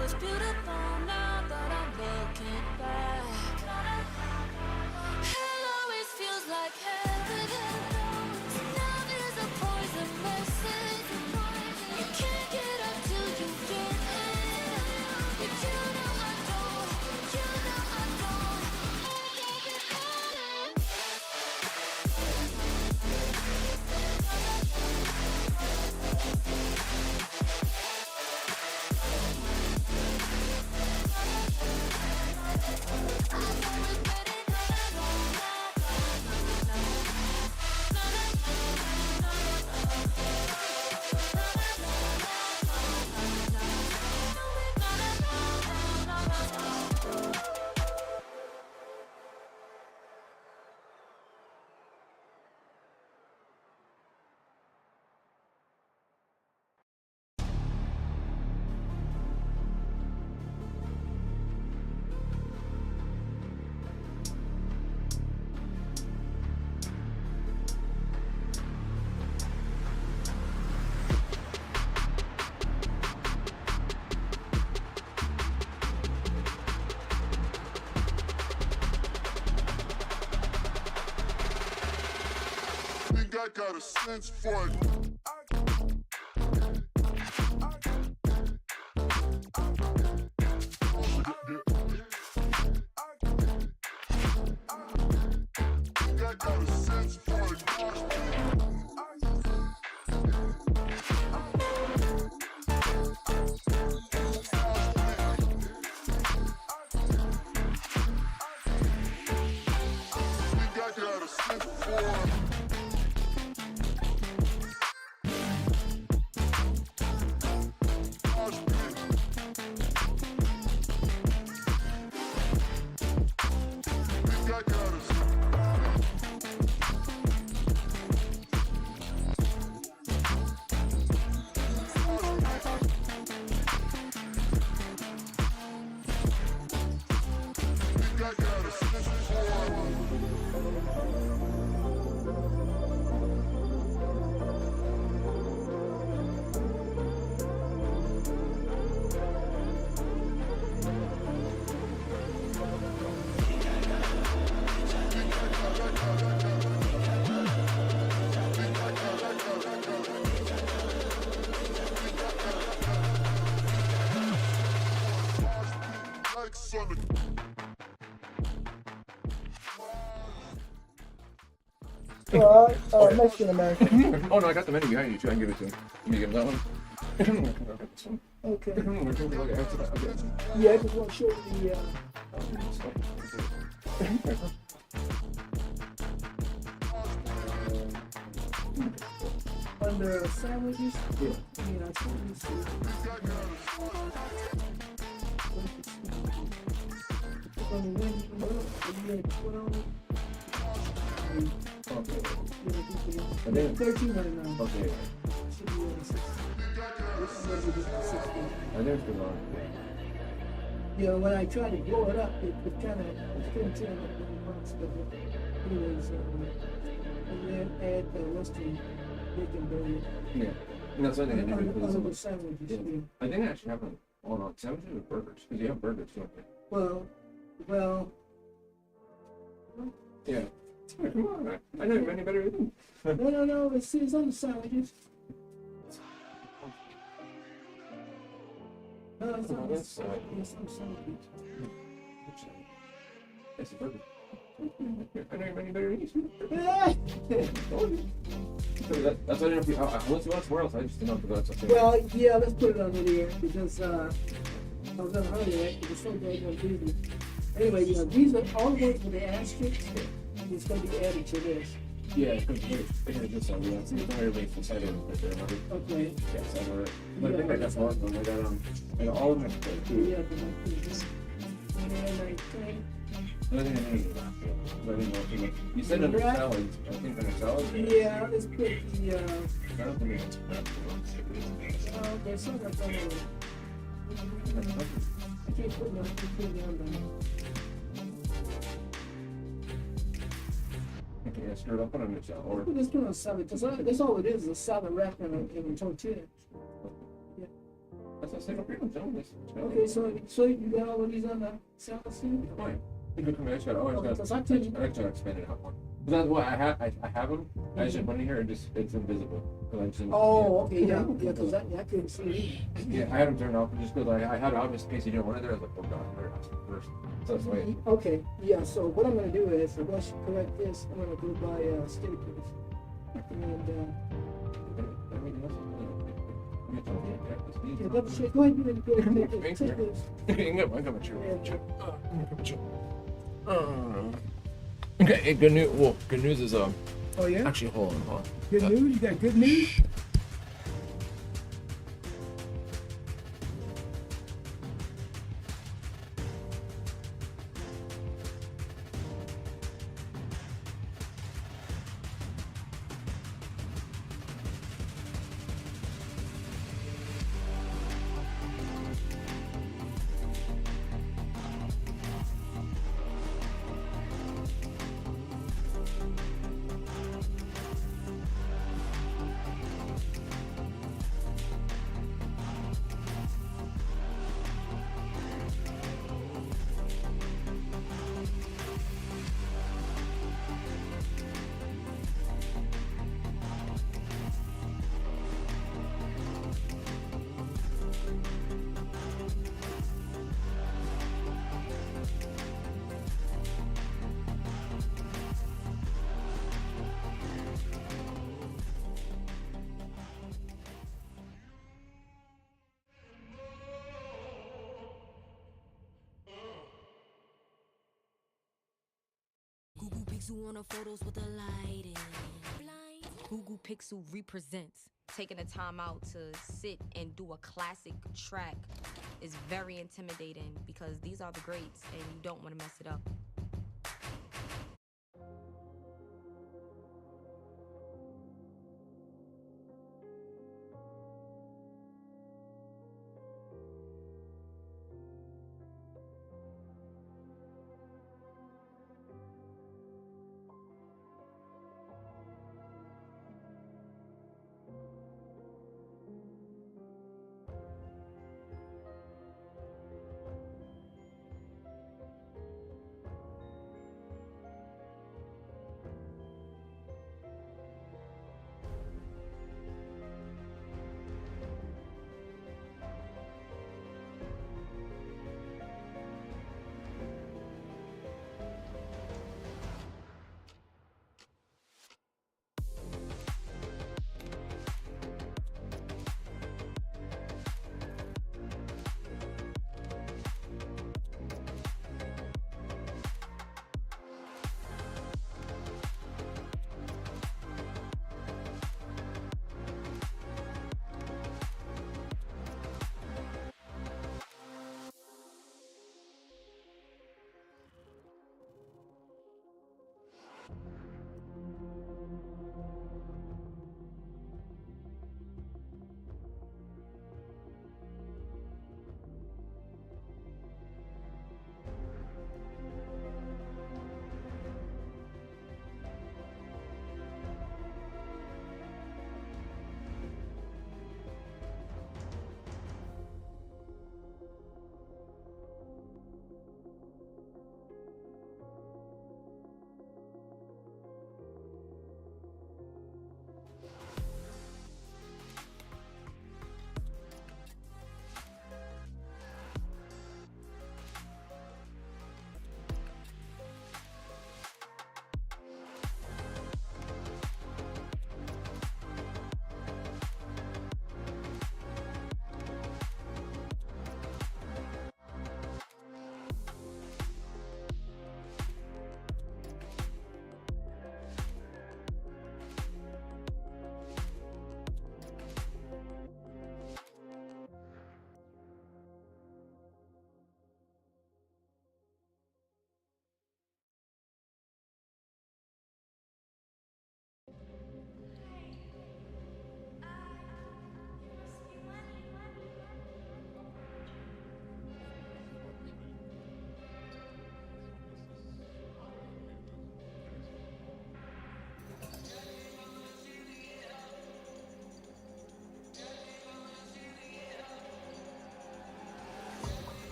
was beautiful now that I'm looking back. Hell always feels like heaven. Love is a poison medicine. You can't get up till you get in. But you know I don't. You know I don't. Think I got a sense for it. Think I got a sense for it. Think I got a sense for it. Mexican American. Oh no, I got the menu behind you too. I can give it to him. Can you give him that one? Okay. Okay. Yeah, I just want to show you the. Under sandwiches. Yeah. Yeah, I see. On the wings, you had 12. Okay. And then 13.99. Okay. Should be on the 16. This is what we did for 16. And there's the one. Yeah, when I tried to blow it up, it kind of, I couldn't tell what it was. But anyways, and then add the Western bacon burger. Yeah. And that's one thing I never did. Other than sandwiches, Yeah. yeah. I think I actually have them all on sandwiches or burgers. Because you have burgers, don't you? Well. Yeah. Come on, man. I know you're any better than No, it's on the sandwiches. No, it's on the that's sandwiches. It's a burger. I know you're any better than you. That's why I didn't know if you, unless you want somewhere else, I just didn't know if that's okay. Well, yeah, let's put it under there because I was gonna hurry it. It's so damn busy. Anyway, these are all the ones with the asterisks. It's gonna be added to this. Yeah, because they had this on. Yeah, so you don't really make the it right there, remember? Okay. Yeah, so but I think I got one of them. I got all of them too. Yeah, but and then I think. I think I need that. But I didn't know if you said under Right. salad. I think under salad. Yeah, let's put the. I don't think it's There's something like that. I can't put it on there. Okay, yeah, stir it up and under salad. Or Put this put on salad because that's all it is a salad wrap and a tortilla. that's I said, I'm pretty much done with this. Okay, so you got all of these on the sound system? Fine. I think I just gotta, Okay, I 'cause I just couldn't- gotta expand it out more. But that's why I have them. I just put it here and it's invisible. 'Cause I just didn't- Oh, okay, yeah, because I couldn't see it. Yeah, I had them turned off just because I had it off just in case you didn't want it there. I was like, oh god, I better ask first. So that's why. Okay, yeah, so what I'm gonna do is, once you correct this, I'm gonna go buy a staircase. And, yeah, double check, go ahead and go ahead and Thanks, check man. this. I'm coming true. Yeah. Okay, good news. Well, good news is Oh, yeah? actually hold on. Good news? You got good news? Google Pixel on the photos with the lighting. Blind. Google Pixel represents. Taking the time out to sit and do a classic track is very intimidating because these are the greats and you don't want to mess it up.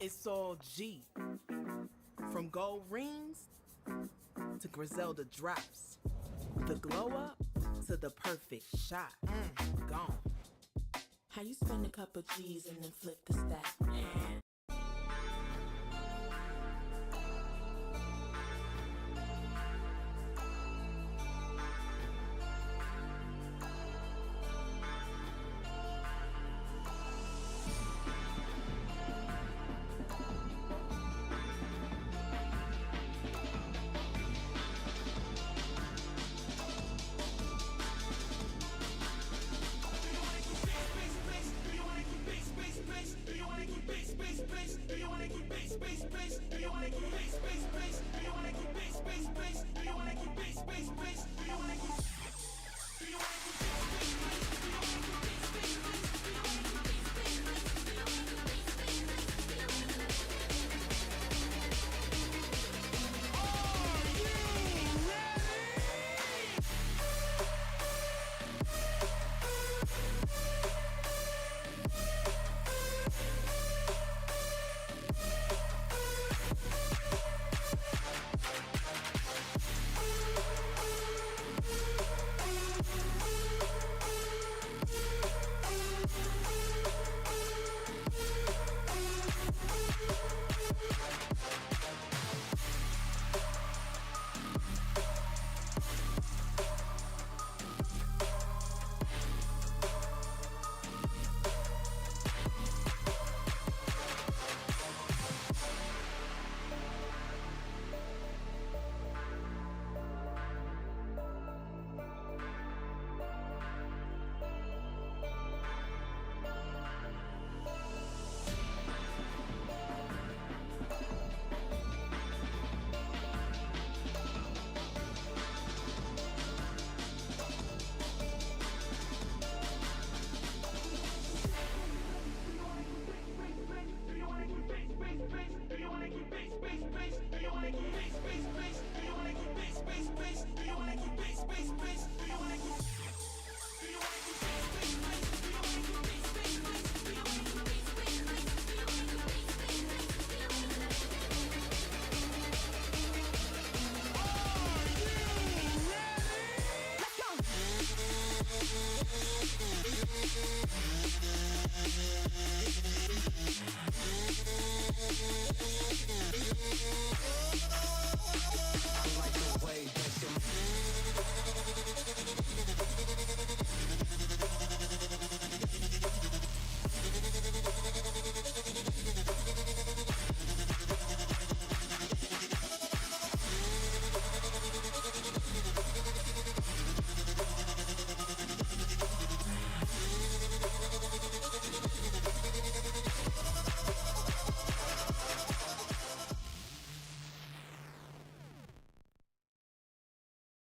It's all G. From gold rings to Griselda drops. The glow up to the perfect shot. Gone. How you spend a couple G's and then flip the stack?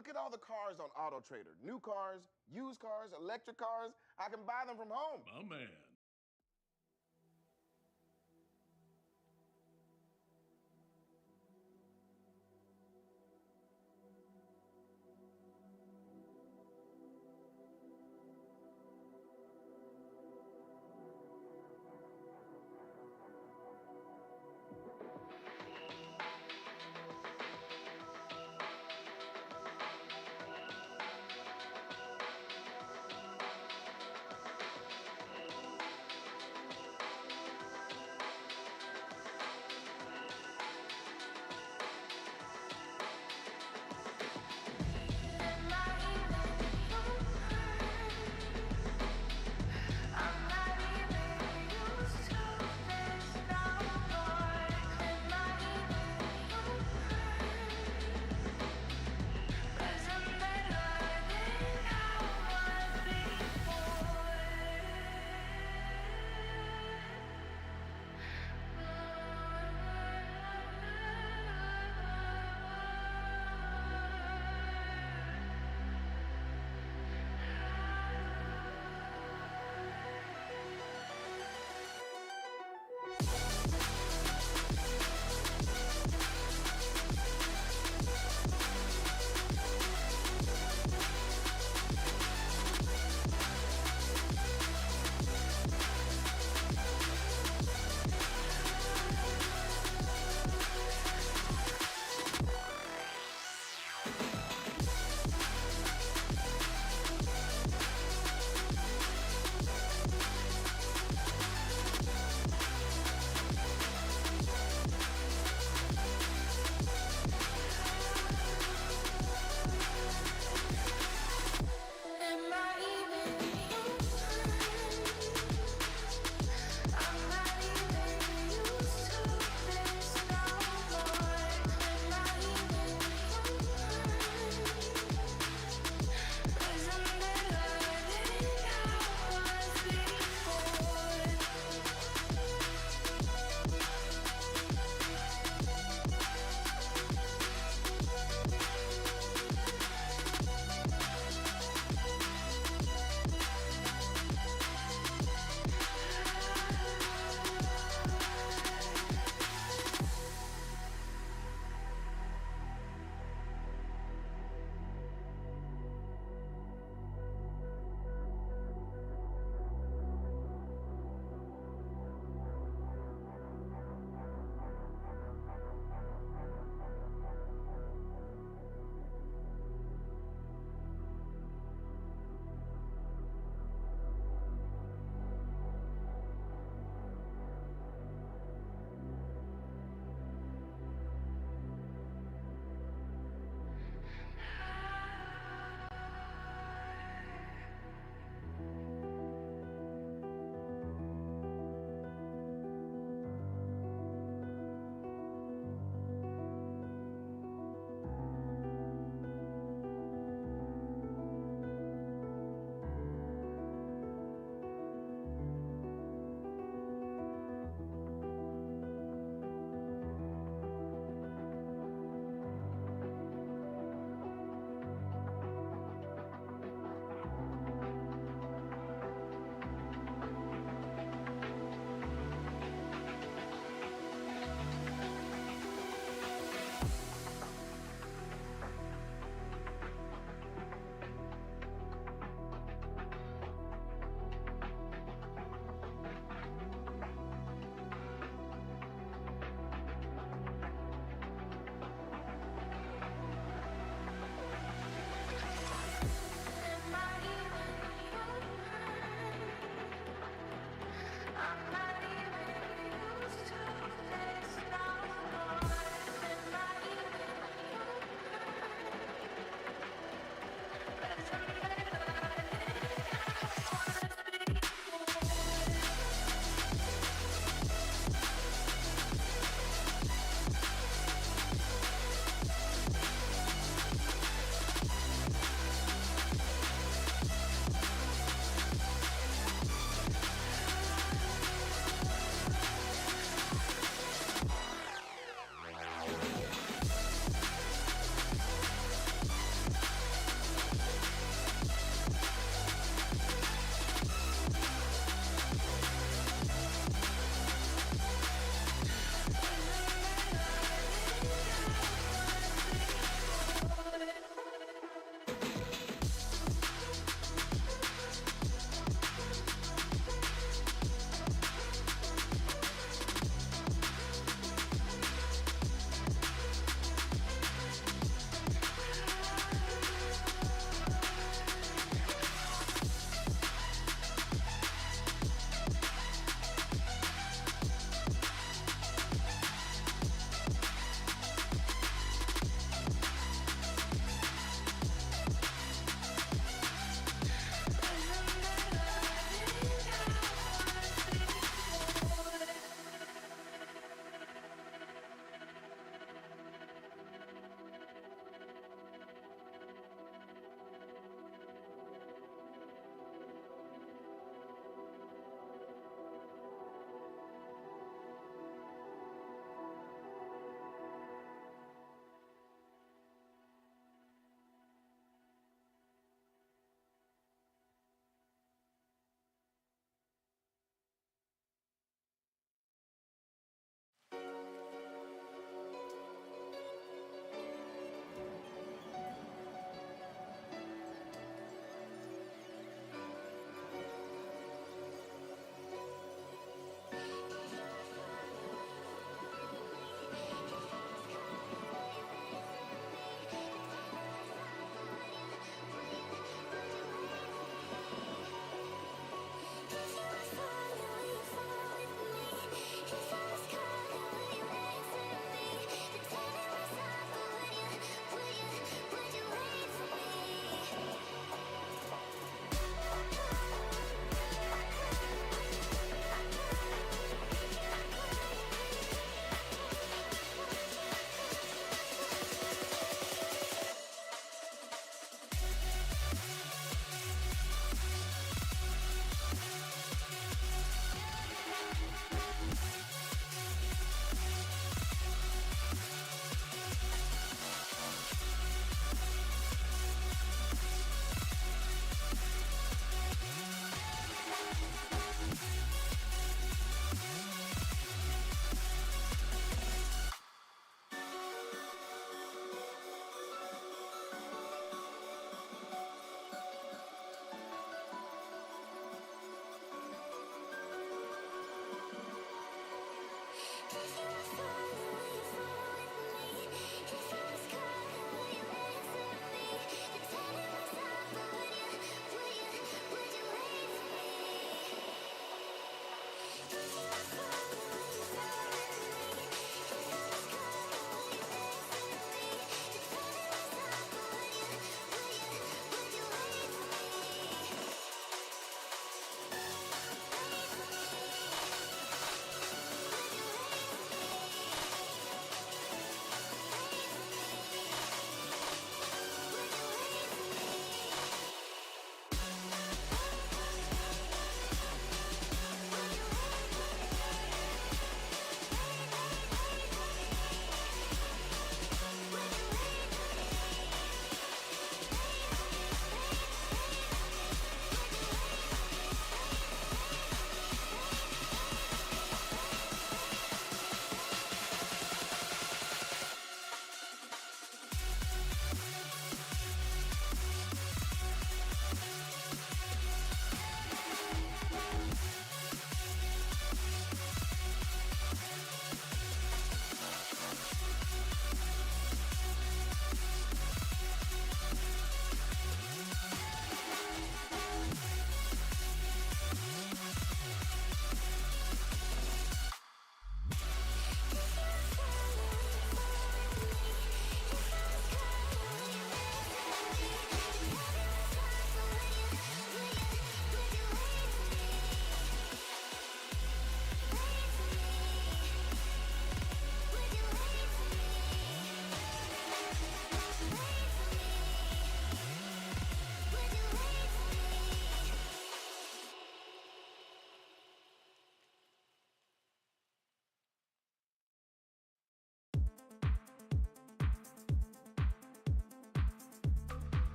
Look at all the cars on AutoTrader. New cars, used cars, electric cars. I can buy them from home. My man.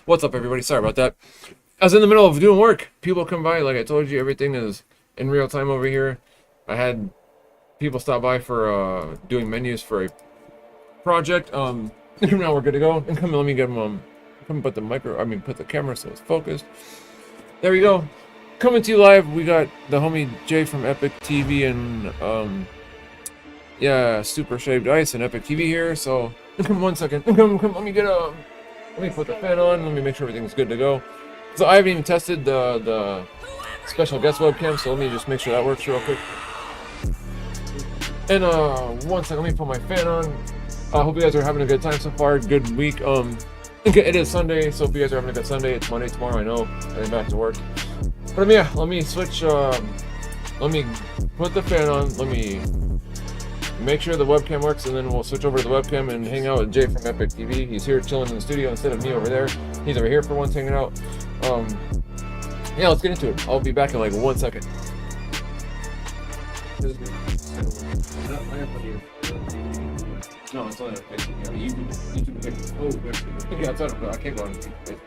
What's up, everybody? Sorry about that. I was in the middle of doing work. People come by, like I told you, everything is in real time over here. I had people stop by for doing menus for a project. Now we're good to go. And let me get them. Come put the camera so it's focused. There we go. Coming to you live. We got the homie Jay from Epic TV and yeah, Super Shaved Ice and Epic TV here. So come 1 second. Come. Let me put the fan on. Let me make sure everything's good to go. So I haven't even tested the special guest webcam. So let me just make sure that works real quick. And 1 second. Let me put my fan on. I hope you guys are having a good time so far. Good week. It is Sunday, so if you guys are having a good Sunday, it's Monday tomorrow. I know. I'm back to work. But yeah, let me switch. Let me put the fan on. Let me make sure the webcam works, and then we'll switch over to the webcam and hang out with Jay from Epic TV. He's here chilling in the studio instead of me over there. He's over here for once hanging out. Yeah, let's get into it. I'll be back in like 1 second. No, it's only on Facebook. Yeah, YouTube. Oh, yeah, it's on. I can't go on Facebook.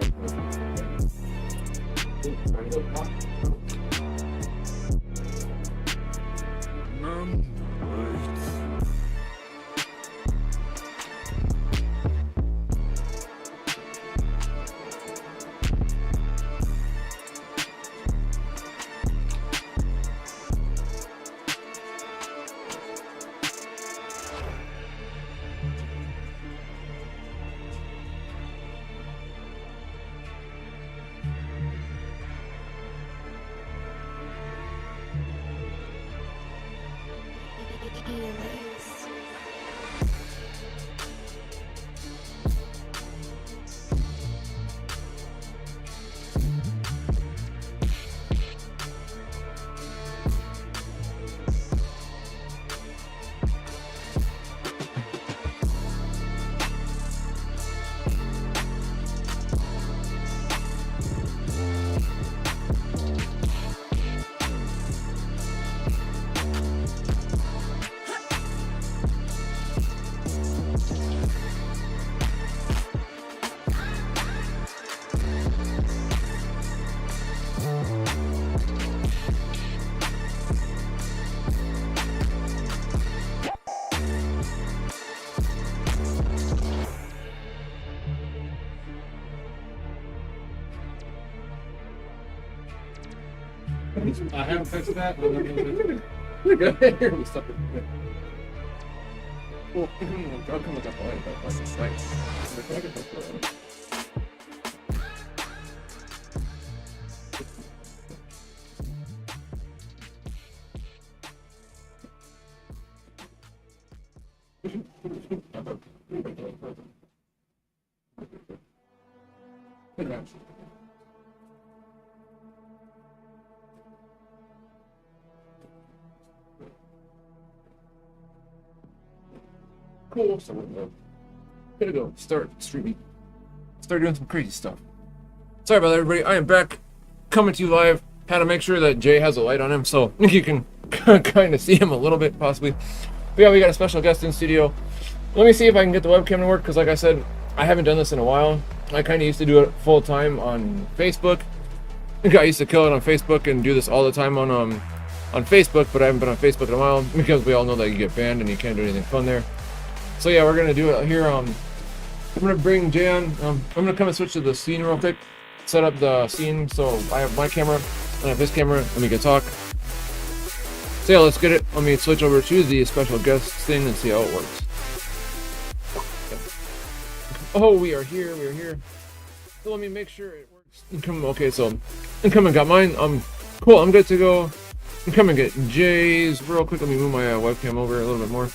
I haven't fixed that. Here we stop it. Cool. I'll come with that point, but that's nice. Cool. So we're gonna go start streaming. Start doing some crazy stuff. Sorry about that, everybody. I am back, coming to you live. Had to make sure that Jay has a light on him so you can kind of see him a little bit, possibly. But yeah, we got a special guest in studio. Let me see if I can get the webcam to work, because like I said, I haven't done this in a while. I kind of used to do it full time on Facebook. I used to kill it on Facebook and do this all the time on Facebook, but I haven't been on Facebook in a while because we all know that you get banned and you can't do anything fun there. So yeah, we're gonna do it here. I'm gonna bring Jay on. I'm gonna come and switch to the scene real quick, set up the scene. So I have my camera, and I have his camera, and we can talk. So yeah, let's get it. Let me switch over to the special guest thing and see how it works. Oh, we are here. We are here. So let me make sure it works. Okay, so I'm coming. Got mine. Cool. I'm good to go. I'm coming. Get Jay's real quick. Let me move my webcam over a little bit more.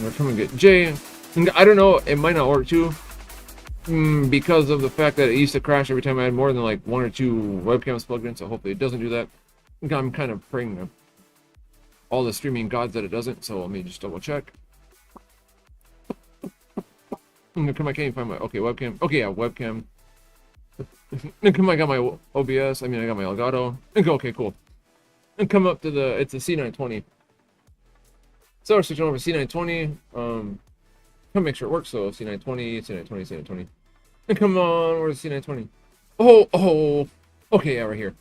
We're coming to get Jay. And I don't know, it might not work too, because of the fact that it used to crash every time I had more than like 1 or 2 webcams plugged in, so hopefully it doesn't do that. I'm kind of praying to all the streaming gods that it doesn't, so let me just double check. Come on, I can't even find my, okay, webcam. Okay, yeah, webcam. Come on, I got my OBS, I got my Elgato. Okay, cool. And come up to it's a C920. So we're switching over to C920. Come make sure it works. So C920, C920, C920. Come on, where's the C920? Oh. Okay, yeah, right here.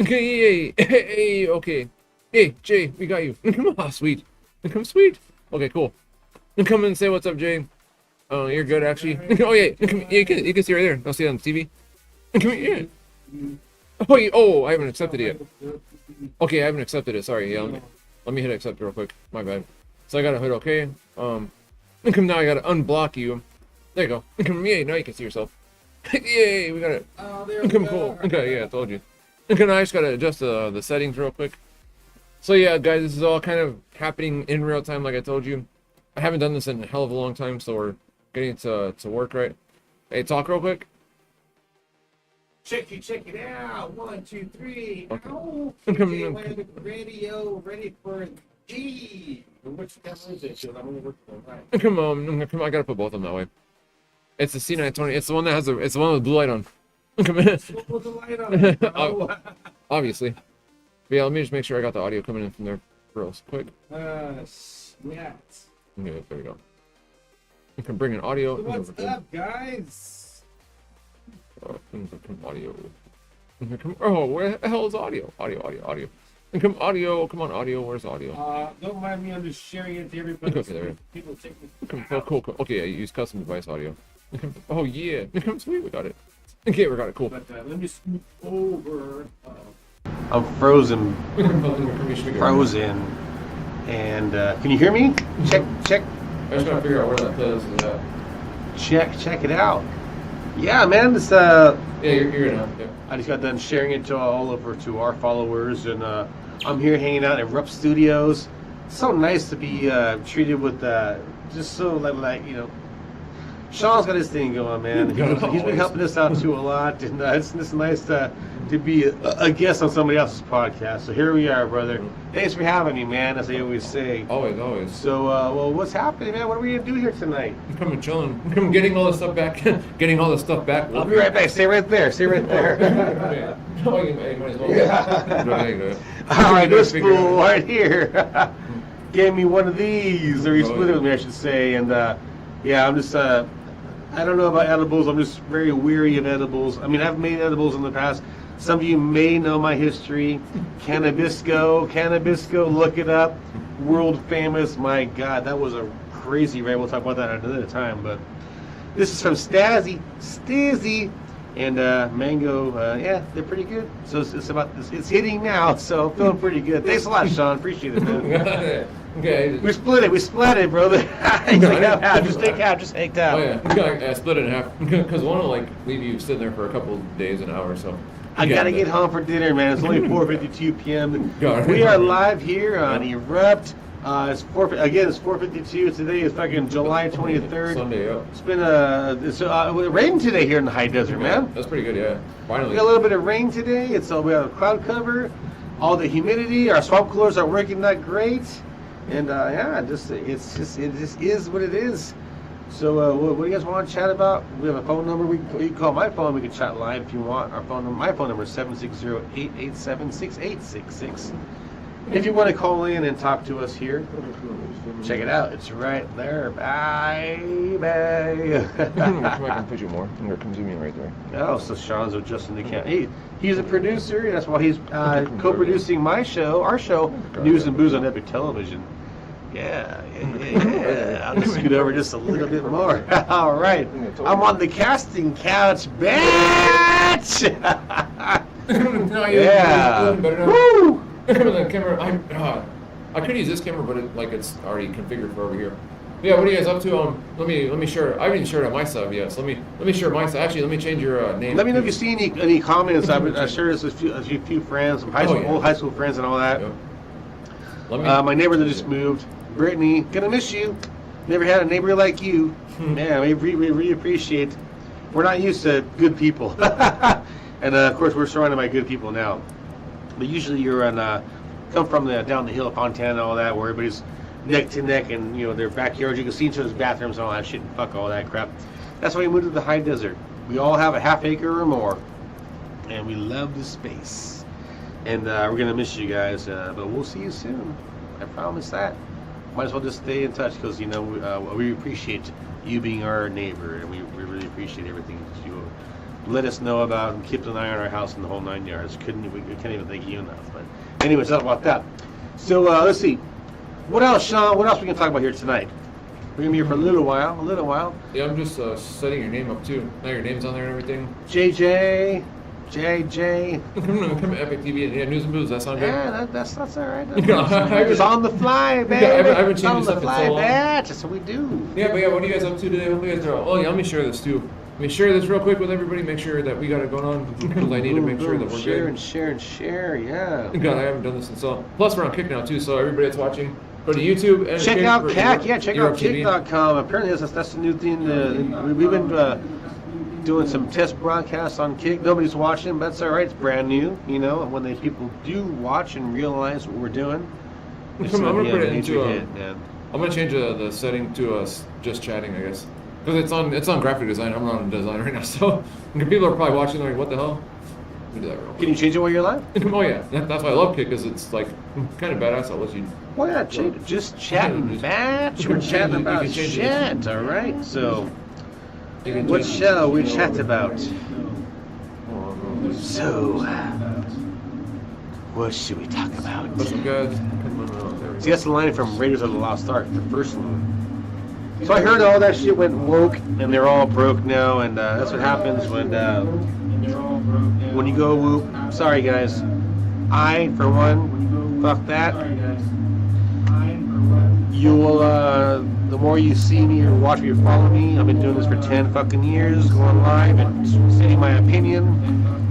Okay, hey, okay. Hey, Jay, we got you. Come on, sweet. Come sweet. Okay, cool. Come and say what's up, Jay. Oh, you're good, actually. Oh, yeah, you can see right there. I'll see it on TV. Come here. Oh, I haven't accepted it yet. Okay, I haven't accepted it. Sorry, yeah. Let me hit accept real quick. My bad. So I gotta hit okay. Come now, I gotta unblock you. There you go. Come, yay, now you can see yourself. Yay, we got it. Oh, there we Come go. cool. Okay, yeah, I told you. Okay, now I just gotta adjust the settings real quick. So yeah, guys, this is all kind of happening in real time, like I told you. I haven't done this in a hell of a long time, so we're getting to work right. Hey, talk real quick. Check it out. 1, 2, 3. Okay. Ow. Come, DJ come. Land Radio, ready for G. Which camera is it? Should I'm gonna work on that. Come on, I gotta put both of them that way. It's the C920. It's the one that has it's the one with the blue light on. Come in. Put the light on it, bro. Obviously. But yeah, let me just make sure I got the audio coming in from there real quick. Yeah. Okay, there we go. You can bring in audio. So what's up, guys? Audio. Oh, where the hell is audio? Audio. And come audio. Come on, audio. Where's audio? Don't mind me. I'm just sharing it to everybody. Okay, there we go. People take me. Cool. Okay, yeah, you use custom device audio. Oh yeah, sweet, we got it. Okay, we got it. Cool. But let me scoot over. I'm frozen, Frozen. and can you hear me? Check, I just gotta figure out where that playlist is at. check it out. Yeah, man, it's Yeah, you're here now. Yeah. I just got done sharing it to all over to our followers, and I'm here hanging out at Rupp Studios. It's so nice to be treated with just so like you know. Sean's got his thing going, man. He's been helping us out too a lot, and it's nice to be a guest on somebody else's podcast. So here we are, brother. Thanks for having me, man, as I always say. Always. So, well, what's happening, man? What are we gonna do here tonight? I'm coming chilling. I'm getting all the stuff back. I'll be right back. Stay right there. Yeah. Oh, you might as well. Yeah. All right, this fool right here gave me one of these, or he split it with me, I should say. And yeah, I'm just I don't know about edibles. I'm just very weary of edibles. I mean, I've made edibles in the past. Some of you may know my history. Cannabisco, look it up. World famous. My God, that was a crazy ride. We'll talk about that at another time. But this is from Stazzy, and Mango. Yeah, they're pretty good. So it's hitting now. So feeling pretty good. Thanks a lot, Sean. Appreciate it, man. Okay. We split it, brother. He's like, half. Just take half. Just take half. Oh yeah, I split it in half because one will like leave you sitting there for a couple of days, an hour or so. I gotta get home for dinner, man. It's only 4:52 p.m. God. We are live here on Erupt. It's 4:52. Today is fucking July 23rd. Sunday, yeah. It's been raining today here in the high desert, man. That's pretty good, yeah. Finally. We got a little bit of rain today. We have a cloud cover, all the humidity. Our swamp coolers are working not great, and yeah, it just is what it is. So what do you guys want to chat about? We have a phone number. You can call my phone. We can chat live if you want. My phone number is 760-887-6866. If you want to call in and talk to us here, check it out. It's right there, baby. Come I can put you more. There comes you right there. Oh, so Sean's adjusting the camera. He's a producer. That's why he's co-producing our show, News and Booze on Epic Television. Yeah. I'll just scoot over just a little bit more. All right. I'm on the casting couch, bitch. Yeah. Woo! The camera. I could use this camera, but it's already configured for over here. Yeah. What are you guys up to? Let me share. I haven't even shared on my sub yet. So let me share my sub. Actually, let me change your name. Let me know if you see any comments. I shared this with a few friends, some old high school friends, and all that. Yeah. My neighbor that just moved. Brittany, gonna miss you. Never had a neighbor like you. Man, we really appreciate. We're not used to good people, and of course we're surrounded by good people now. But usually you're come from down the hill of Fontana and all that, where everybody's neck to neck, and their backyards. You can see each other's bathrooms and all that shit. And fuck all that crap. That's why we moved to the high desert. We all have a half acre or more, and we love the space. And we're gonna miss you guys, but we'll see you soon. I promise that. might as well just stay in touch because, you know, we appreciate you being our neighbor, and we really appreciate everything that you let us know about and keep an eye on our house and the whole 9 yards. We can't even thank you enough. But anyways, enough about that. So let's see. What else, Sean? What else we can talk about here tonight? We're gonna be here for a little while. Yeah, I'm just setting your name up too. Now your name's on there and everything. JJ. Come to Epic TV and yeah, News and Booze. That sound good? Yeah, that's all right. I It's on the fly, baby. I haven't It's changed on this the up in fly, so long. batch. That's what we do. Yeah, but yeah, what are you guys up to today? What are you guys doing? Oh yeah, let me share this too. Let me share this real quick with everybody. Make sure that we got it going on because I need to make sure that we're share good. and share, yeah. God, I haven't done this in so. Plus, we're on Kick now too, so everybody that's watching, go to YouTube and Check Kick out for CAC, Europe- check Europe out TV. kick.com. Apparently that's the new thing. We've been doing some test broadcasts on Kick. Nobody's watching, but that's all right. It's brand new, you know. And when people do watch and realize what we're doing, it's I'm gonna be put a it into major a. hit, man. I'm gonna change the setting to us just chatting, I guess, because it's on graphic design. I'm not on design right now, so people are probably watching like, what the hell? Let me do that real Can quick. you change it while you're live? Oh yeah, that's why I love Kick, because it's like kind of badass. I'll let you. Well, yeah, just chatting, Just- batch. you We're can change chatting it, you about can change shit, all right? So, You can what change- shall we chat about? Oh, no. So, what should we talk about? But some guys coming out there. See, that's the line from Raiders of the Lost Ark, the first one. So I heard all that shit went woke, and they're all broke now, and that's what happens when you go whoop. Sorry, guys. I, for one, fuck that. You will, the more you see me or watch me or follow me, I've been doing this for 10 fucking years, going live and saying my opinion,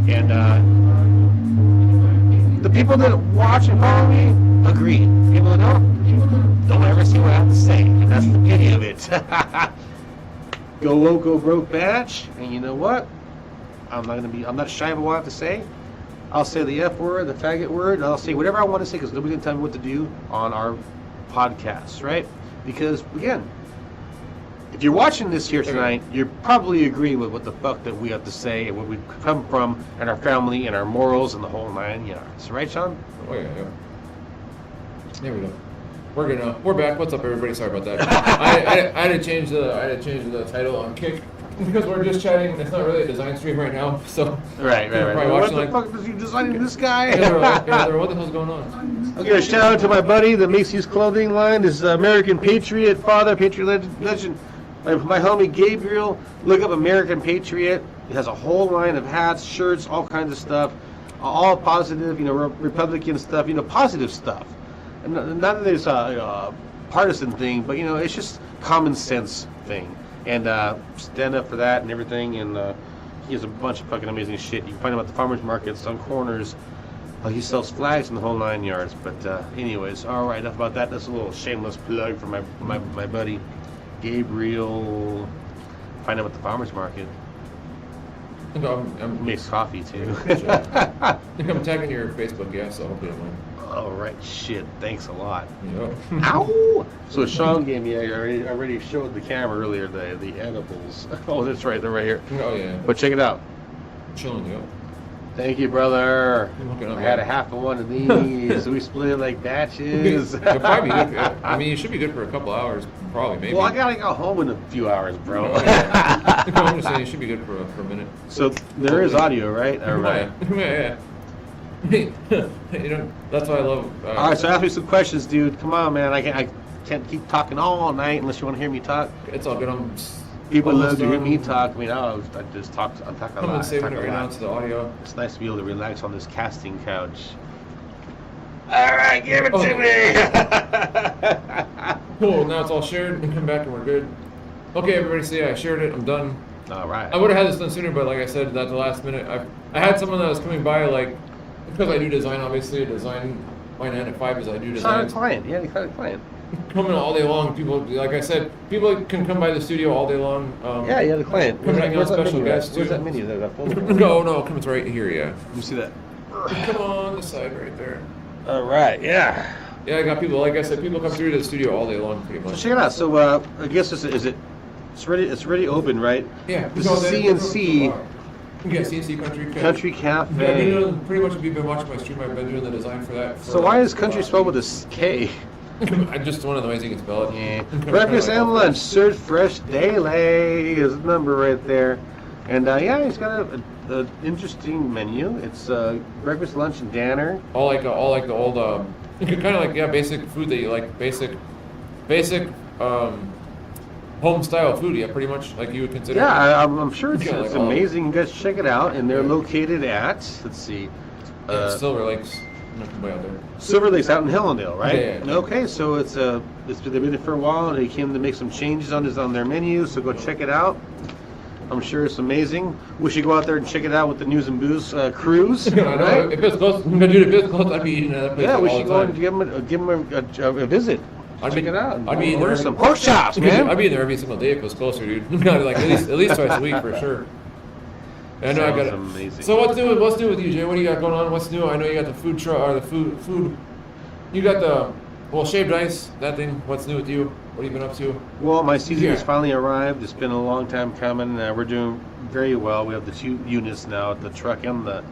and the people that watch and follow me agree. People that don't ever see what I have to say. And that's the pity of it. Go woke, go broke, batch. And you know what? I'm not shy of what I have to say. I'll say the F word, the faggot word, and I'll say whatever I want to say because nobody's going to tell me what to do on our podcasts, right? Because, again, if you're watching this here tonight, you're probably agreeing with what the fuck that we have to say and where we come from and our family and our morals and the whole 9 yards. Right, Sean? Oh yeah. There we go. We're back. What's up, everybody? Sorry about that. I had to change the title on Kick because we're just chatting. It's not really a design stream right now, so Right. probably What watching, the like- fuck is you designing this guy? what the hell's going on? I'll give a shout out to my buddy that makes his clothing line. This American Patriot father, Patriot legend. My homie Gabriel. Look up American Patriot. He has a whole line of hats, shirts, all kinds of stuff. All positive, Republican stuff, positive stuff. And none of this partisan thing, but it's just common sense thing. And stand up for that and everything. And he has a bunch of fucking amazing shit. You can find him at the farmers markets on corners. He sells flags in the whole 9 yards. But anyways, all right, enough about that. That's a little shameless plug for my buddy Gabriel. Find him at the farmers market. I think I'm Makes coffee too. I think I'm tagging your Facebook, yeah, so I hope you don't mind. All right, shit. Thanks a lot. Yeah. Ow! So Sean gave me. I already showed the camera earlier the edibles. Oh, that's right. They're right here. Oh yeah. But check it out. Chilling, yeah. Thank you, brother. You're looking up, I had man. a half of one of these. We split it like batches. It'll probably be good. I mean, you should be good for a couple hours, probably, maybe. Well, I gotta go home in a few hours, bro. Oh, yeah. I'm just saying, you should be good for a minute. So there is audio, right? All right. Yeah. That's why I love. All right. So ask me some questions, dude. Come on, man. I can't keep talking all night unless you want to hear me talk. It's all good. People almost love to hear done. me talk. I mean, I just talk. I talk a I'm lot. saving I it talk a right now lot. to the audio. It's nice to be able to relax on this casting couch. All right, give it Oh. to me. Cool. Now it's all shared. And come back and we're good. Okay, everybody. See, I shared it. I'm done. All right. I would have had this done sooner, but like I said, at the last minute, I had someone that was coming by, like, because I do design, obviously. My 9 to 5 is I do It's not a design. client. Yeah, it's not a client. Coming all day long. People, like I said, people can come by the studio all day long. Yeah, the client. Come hang out, special guests Where's too. that menu? That folder? No, comes right here. Yeah. Let me see that. Come on the side right there. All right. Yeah. Yeah, I got people. Like I said, people come through to the studio all day long, pretty So much. check it out. So I guess it's ready open, right? Yeah. This is CNC Yeah, CNC Country. Country Yeah, I've been Cafe. doing, pretty much if you've been watching my stream, I've been doing the design for that. So why is country spelled with a K? Just one of the ways you can spell it. Yeah. Kinda Breakfast like and all lunch, served fresh daily is the number right there. And yeah, he's got a interesting menu. It's breakfast, lunch, and dinner. all like the old kind of like basic food that you like, basic home style food, yeah, pretty much like you would consider. Yeah, I'm sure it's, Yeah, like it's all- amazing. You guys check it out. And they're located at, let's see, Silver Lakes, way out there. Silver Lakes out in Hellendale, right? Yeah. Okay, so it's they've been there for a while. They came to make some changes on their menu, so go check it out. I'm sure it's amazing. We should go out there and check it out with the News and Booze cruise. I know, Right? if it's close, dude, if it's close, I'd be eating at that place Yeah, we all should the go time. and give them a visit. I'd Check be- it out. I'd be in Order there- some pork chops, man. I'd be in there every single day if it was closer, dude. Like at least twice a week for sure. I know I got Sounds it. amazing. So what's new with you, Jay? What do you got going on? What's new? I know you got the food truck or the food. You got the shaved ice, that thing. What's new with you? What have you been up to? Well, my season Yeah. has finally arrived. It's been a long time coming. We're doing very well. We have the 2 units now, the truck and the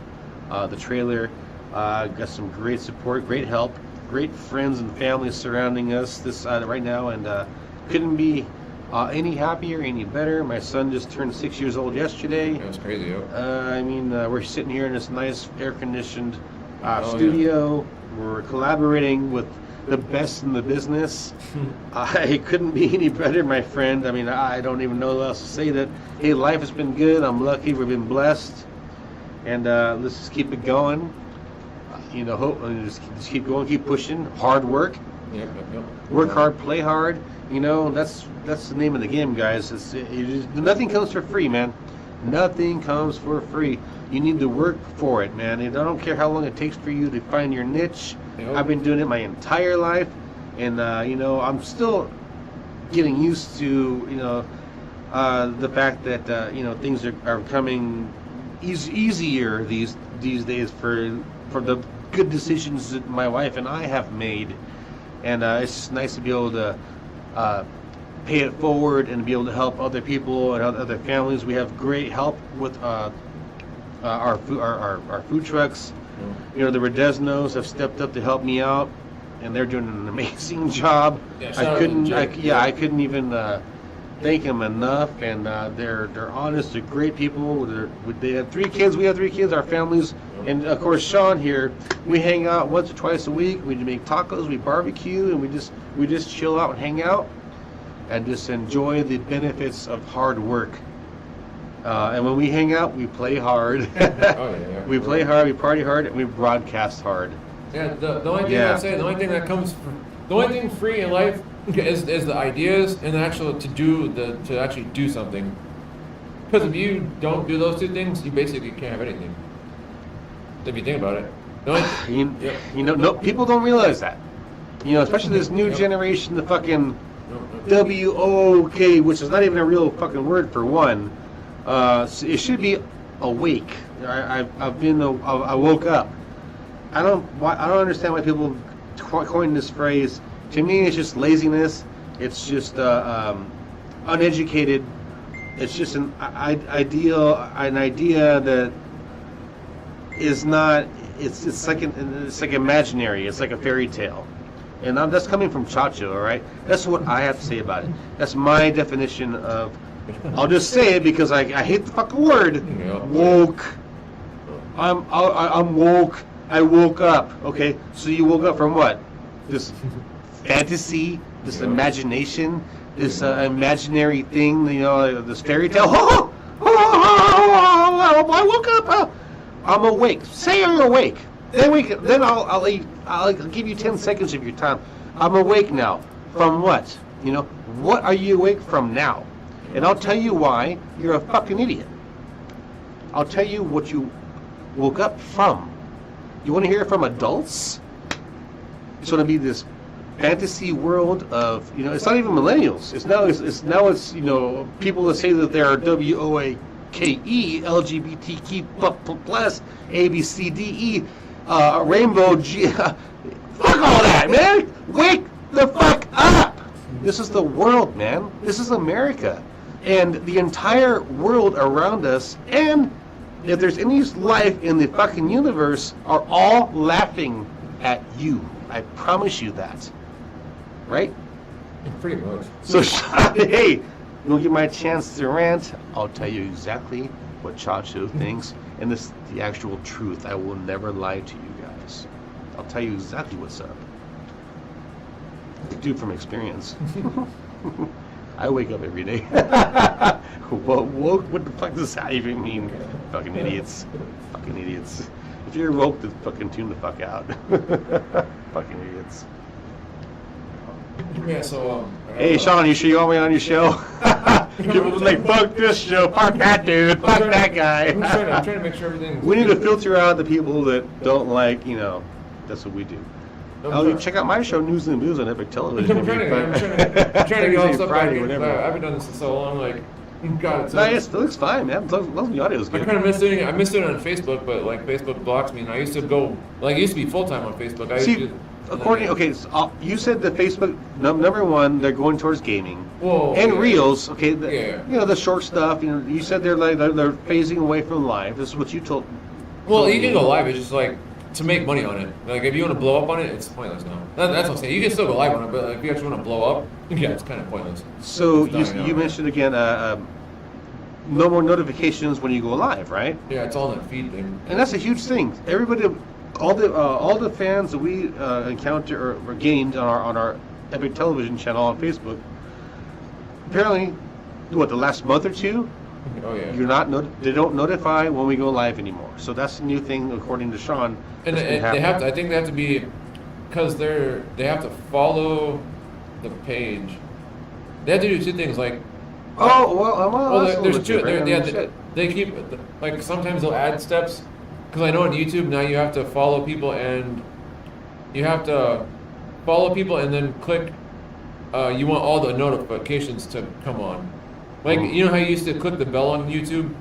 trailer. Got some great support, great help, great friends and family surrounding us this right now, and couldn't be any happier, any better. My son just turned 6 years old yesterday. Yeah, it's crazy, yo. I mean, we're sitting here in this nice air-conditioned Oh, studio. We're collaborating with the best in the business. It couldn't be any better, my friend. I mean, I don't even know what else to say. That hey, life has been good. I'm lucky. We've been blessed, and let's just keep it going. You know, hope and just keep going, keep pushing. Hard work. Yep. Work hard, play hard. You know, that's the name of the game, guys. Nothing comes for free, man. Nothing comes for free. You need to work for it, man. And I don't care how long it takes for you to find your niche. Yep. I've been doing it my entire life, and you know, I'm still getting used to the fact that you know, things are coming easier these days for the good decisions that my wife and I have made. And it's just nice to be able to pay it forward and be able to help other people and other families. We have great help with our food trucks. You know, the Redesnos have stepped up to help me out, and they're doing an amazing job. Yeah, shout out to Jake. I couldn't even thank them enough. And they're honest, they're great people. They have 3 kids. We have 3 kids. Our families, and of course Sean here. We hang out once or twice a week. We make tacos, we barbecue, and we just chill out and hang out, and just enjoy the benefits of hard work. And when we hang out, we play hard. Yeah. We play hard, we party hard, and we broadcast hard. Yeah, the only thing Yeah. I'd say, the only thing free in life is the ideas and the actual to actually do something. Because if you don't do those 2 things, you basically can't have anything. If you think about it. The only- You know, no, people don't realize that. You know, especially this new Yep. generation, the fucking No. WOK, which is not even a real fucking word for one. It should be awake. I woke up. I don't understand why people coin this phrase. To me, it's just laziness. It's just uneducated. It's just an idea that is not. It's like imaginary. It's like a fairy tale. And that's coming from Chacho, all right? That's what I have to say about it. That's my definition of. I'll just say it because I hate the fucking word. Yeah. Woke. I'm woke. I woke up. Okay, so you woke up from what? This fantasy, this imagination, this imaginary thing. You know, this fairy tale. I woke up. I'm awake. Say I'm awake. Then I'll give you 10 seconds of your time. I'm awake now. From what? You know, what are you awake from now? And I'll tell you why you're a fucking idiot. I'll tell you what you woke up from. You want to hear it from adults? It's going to be this fantasy world of, you know, it's not even millennials. It's now you know, people that say that they're WOAKE, LGBTQ plus ABCDE, rainbow G. Fuck all that, man. Wake the fuck up. This is the world, man. This is America. And the entire world around us, and if there's any life in the fucking universe, are all laughing at you. I promise you that. right? Pretty much. So, hey, you don't get my chance to rant. I'll tell you exactly what Chacho thinks, and this is the actual truth. I will never lie to you guys. I'll tell you exactly what's up. I do from experience. I wake up every day. What the fuck does that even mean? Fucking idiots. Fucking idiots. If you're woke, then fucking tune the fuck out. Fucking idiots. Yeah, so, Hey, Sean, you sure you want me on your show? People are like, fuck this show, fuck that dude, fuck that guy. I'm trying to make sure everything. We need to filter out the people that don't like, that's what we do. Oh, you check out my show, News and Blues, on Epic Television. I'm trying to get all stuff back Friday, in. whatever. I haven't done this in so long. Like, God, it's. No, it looks fine, man. As long as the audio's I good. kind of miss doing it. I miss doing it on Facebook, but like Facebook blocks me, and I used to go. Like, I used to be full time on Facebook. You said that Facebook, number one, they're going towards gaming. Whoa, and yeah. Reels, okay, Yeah. the short stuff. You said they're phasing away from live. This is what you told. Well, you can go live. It's just like to make money on it. Like if you want to blow up on it, it's pointless now. That's what I'm saying. You can still go live on it, but like, if you actually want to blow up, yeah, it's kind of pointless. So It's dying out. you mentioned again, no more notifications when you go live, right? Yeah, it's all in that feed thing. And that's a huge thing. Everybody, all the fans that we encounter or gained on our Epic Television channel on Facebook, apparently, the last month or two, Oh yeah. they don't notify when we go live anymore. So that's the new thing, according to Sean. And that's been they have happening. to. I think they have to be, because they have to follow the page. They have to do two things. Like, there's two. They keep like sometimes they'll add steps. Because I know on YouTube now you have to follow people and then click. You want all the notifications to come on. Like, you know how you used to click the bell on YouTube?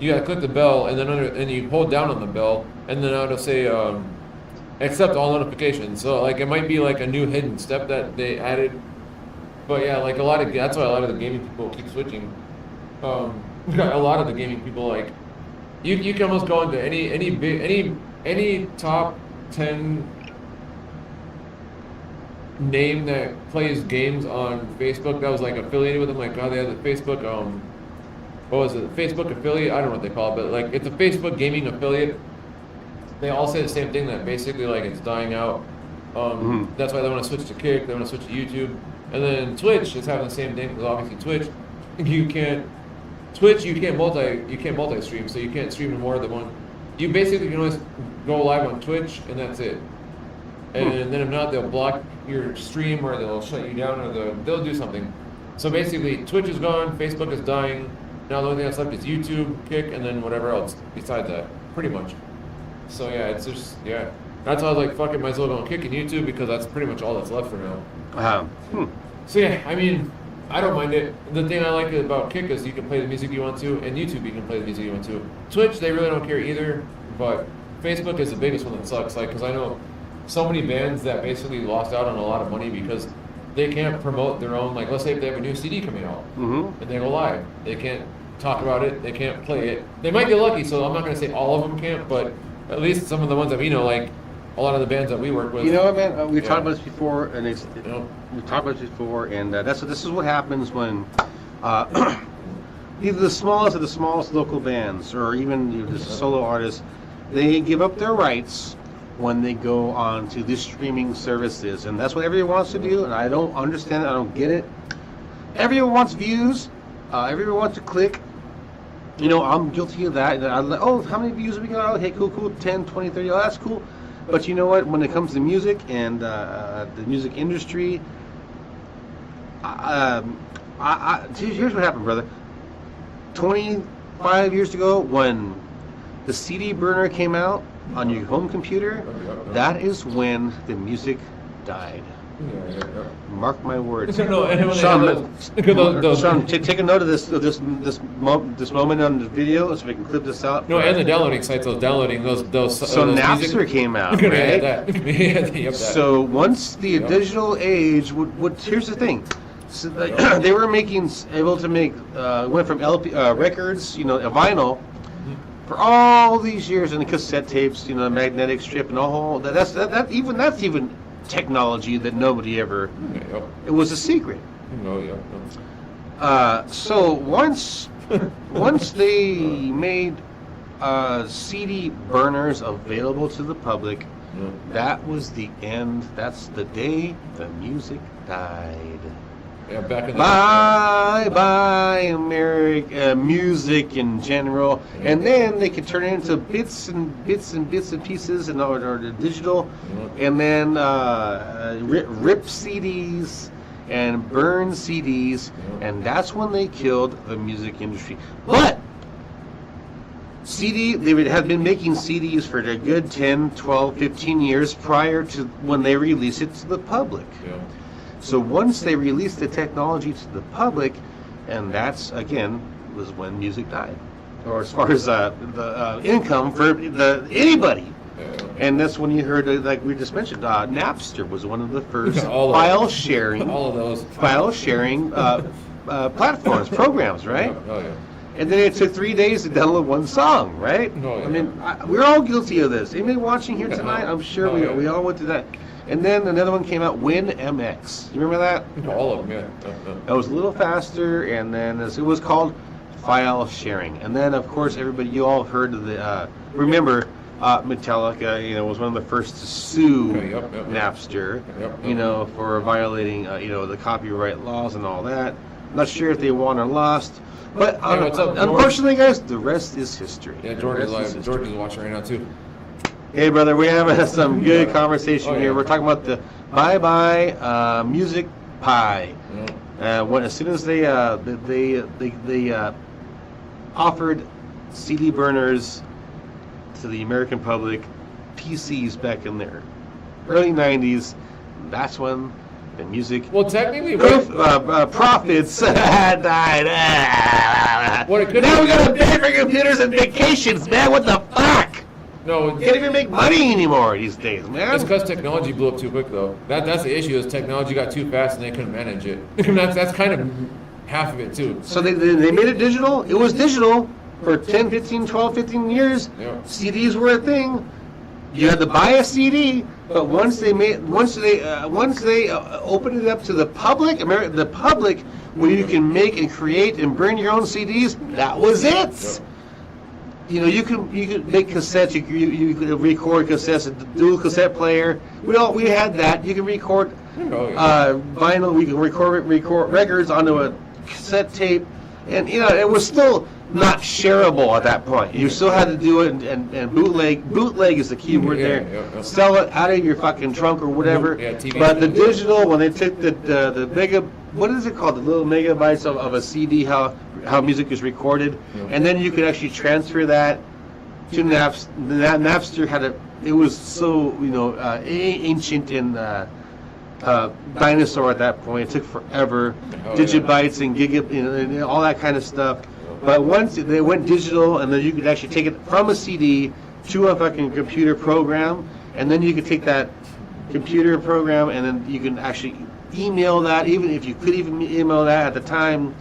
You gotta click the bell and then and you hold down on the bell and then it'll say accept all notifications. So like it might be like a new hidden step that they added. But yeah, like that's why a lot of the gaming people keep switching. A lot of the gaming people, like you can almost go into any top 10 name that plays games on Facebook that was like affiliated with them. Like, they had the Facebook what was it, Facebook affiliate? I don't know what they call it, but like it's a Facebook gaming affiliate. They all say the same thing, that basically like it's dying out. That's why they want to switch to Kick, they want to switch to YouTube. And then Twitch is having the same thing, because obviously Twitch you can't multi-stream, so you can't stream in more than one. You basically can always go live on Twitch and that's it. And then if not, they'll block your stream or they'll shut you down or they'll do something. So basically, Twitch is gone, Facebook is dying. Now the only thing that's left is YouTube, Kick, and then whatever else besides that, pretty much. So yeah, it's just, yeah. That's why I was like, fuck it, might as well go on Kick and YouTube, because that's pretty much all that's left for now. So yeah, I mean, I don't mind it. The thing I like about Kick is you can play the music you want to, and YouTube you can play the music you want to. Twitch, they really don't care either, but Facebook is the biggest one that sucks. Like, because I know so many bands that basically lost out on a lot of money because they can't promote their own, like, let's say if they have a new CD coming out, and they go live, they can't talk about it, they can't play it. They might get lucky, so I'm not going to say all of them can't, but at least some of the ones that we know, like a lot of the bands that we work with. You know what, man? We've talked about this before, and we've talked about this before, and this is what happens when either the smallest of the smallest local bands, or even the solo artists, they give up their rights when they go on to these streaming services, and that's what everyone wants to do, and I don't understand it, I don't get it. Everyone wants views, everyone wants to click. You know, I'm guilty of that. I'm like, oh, how many views have we got? Okay, cool, 10, 20, 30, oh, that's cool. But you know what, when it comes to music and the music industry, here's what happened, brother. 25 years ago, when the CD burner came out on your home computer, that is when the music died. Mark my words. Sean, take a note of this moment on the video, so we can clip this out. No, and the downloading sites, downloading those. So Napster came out, right? That. So once the digital age here's the thing. So they were able to make went from LP records, a vinyl, for all these years, and the cassette tapes, magnetic strip, and all that's even technology that nobody ever. Yep. It was a secret. No, yeah. So once they made CD burners available to the public, that was the end. That's the day the music died. Yeah, back in the Bye bye America, music in general, and then they could turn it into bits and pieces, and or the digital, and then rip CDs and burn CDs, and that's when they killed the music industry. But they had been making CDs for a good 10, 12, 15 years prior to when they released it to the public. Yeah. So once they released the technology to the public, and that's, again, was when music died. Or as far as the income for anybody. Yeah. And that's when you heard, like we just mentioned, Napster was one of the first All of file those. sharing All of those. platforms, programs, right? Oh, yeah. And then it took 3 days to download one song, right? Oh, yeah. I mean, we're all guilty of this. Anybody watching here tonight, I'm sure we all went through that. And then another one came out, WinMX. You remember that? All of them, yeah. It was a little faster, and then it was called file sharing. And then, of course, you all heard of the, remember, Metallica, was one of the first to sue Napster, for violating, the copyright laws and all that. Not sure if they won or lost. But what's up, unfortunately, guys, the rest is history. Yeah, Jordan's live. Jordan's watching right now, too. Hey, brother, we're having some good conversation here. We're talking about the bye-bye music pie. As soon as they offered CD burners to the American public, PCs back in their early 90s, that's when the music technically, profits had died. Now we gotta pay for computers and vacations, man. What the fuck? No, Can't even make money anymore these days, man. It's because technology blew up too quick, though. That's the issue. Is technology got too fast and they couldn't manage it. that's kind of half of it too. So they made it digital. It was digital for 10, 15, 12, 15 years. Yeah. CDs were a thing. You had to buy a CD, but once they opened it up to the public, where you can make and create and burn your own CDs, that was it. Yep. You could make cassettes. You could record cassettes, a dual cassette player. We had that. You can record vinyl. We can record records onto a cassette tape, and it was still not shareable at that point. You still had to do it and bootleg. Bootleg is the key word there. Yeah. Sell it out of your fucking trunk or whatever. Yeah, TV. But the digital, when they took the mega, what is it called? The little megabytes of a CD, how music is recorded, and then you could actually transfer that to Napster. Napster it was so ancient and dinosaur at that point. It took forever, gigabytes and and all that kind of stuff. But once they went digital, and then you could actually take it from a CD to a fucking computer program, and then you could take that computer program, and then you can actually email that, even if you could even email that at the time.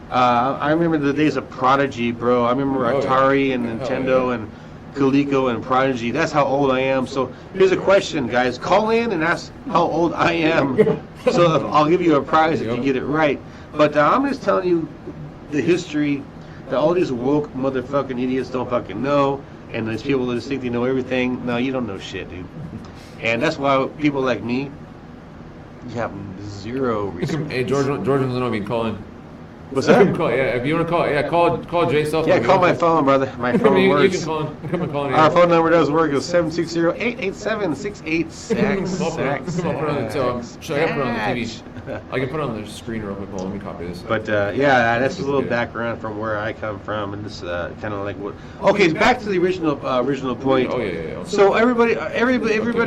I remember the days of Prodigy, bro. I remember Atari and Nintendo and Coleco and Prodigy. That's how old I am. So here's a question, guys. Call in and ask how old I am. So I'll give you a prize if you get it right. But I'm just telling you the history that all these woke motherfucking idiots don't fucking know. And there's people that just think they know everything. No, you don't know shit, dude. And that's why people like me, you have zero research. Hey, George doesn't know me calling. What's that? If you want to call Jay Self. Yeah, call my phone, brother. My phone you works. can call him. Come and call him. Our phone number does work. It's 760-887-6866. Should I put it on the TV? I can put it on the screen real quick. Let me copy this. But that's a little background from where I come from, and this kind of like what. Okay, back to the original point. Oh yeah. So everybody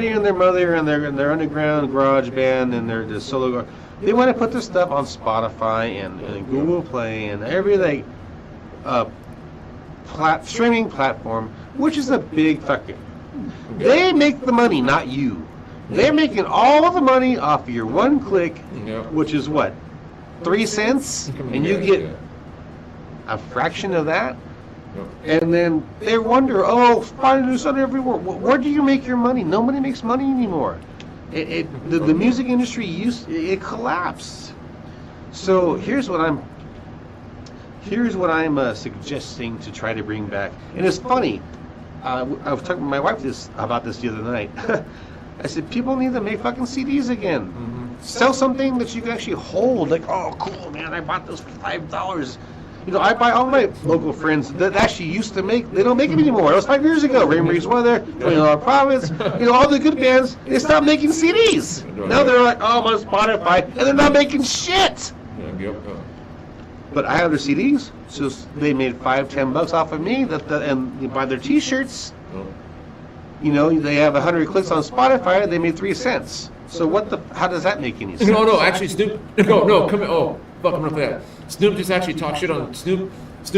and their mother and their underground garage band and their solo. They want to put this stuff on Spotify and Google Play and every streaming platform, which is a big fucking. They make the money, not you. They're making all the money off of your one click, which is what, 3 cents, and you get a fraction of that. And then they wonder, find this on everywhere. Where do you make your money? Nobody makes money anymore. The music industry it collapsed. So here's what I'm suggesting to try to bring back. And it's funny. I was talking to my wife about this the other night. I said people need to make fucking CDs again. Sell something that you can actually hold. Like, oh, cool, man! I bought those for $5. You know, I buy all my local friends that actually used to make. They don't make them anymore. That was 5 years ago. Rain Breeze Weather, $20 Province. You know, all the good bands. They stopped making CDs. Now they're like, oh, I'm on Spotify, and they're not making shit. But I have their CDs, so they made $5-10 off of me. And you buy their T-shirts. You know, they have 100 clicks on Spotify. They made 3 cents. So how does that make any sense? No, actually, Snoop. No, come here. Oh, fuck, I'm gonna play that. Snoop just actually talked shit on Snoop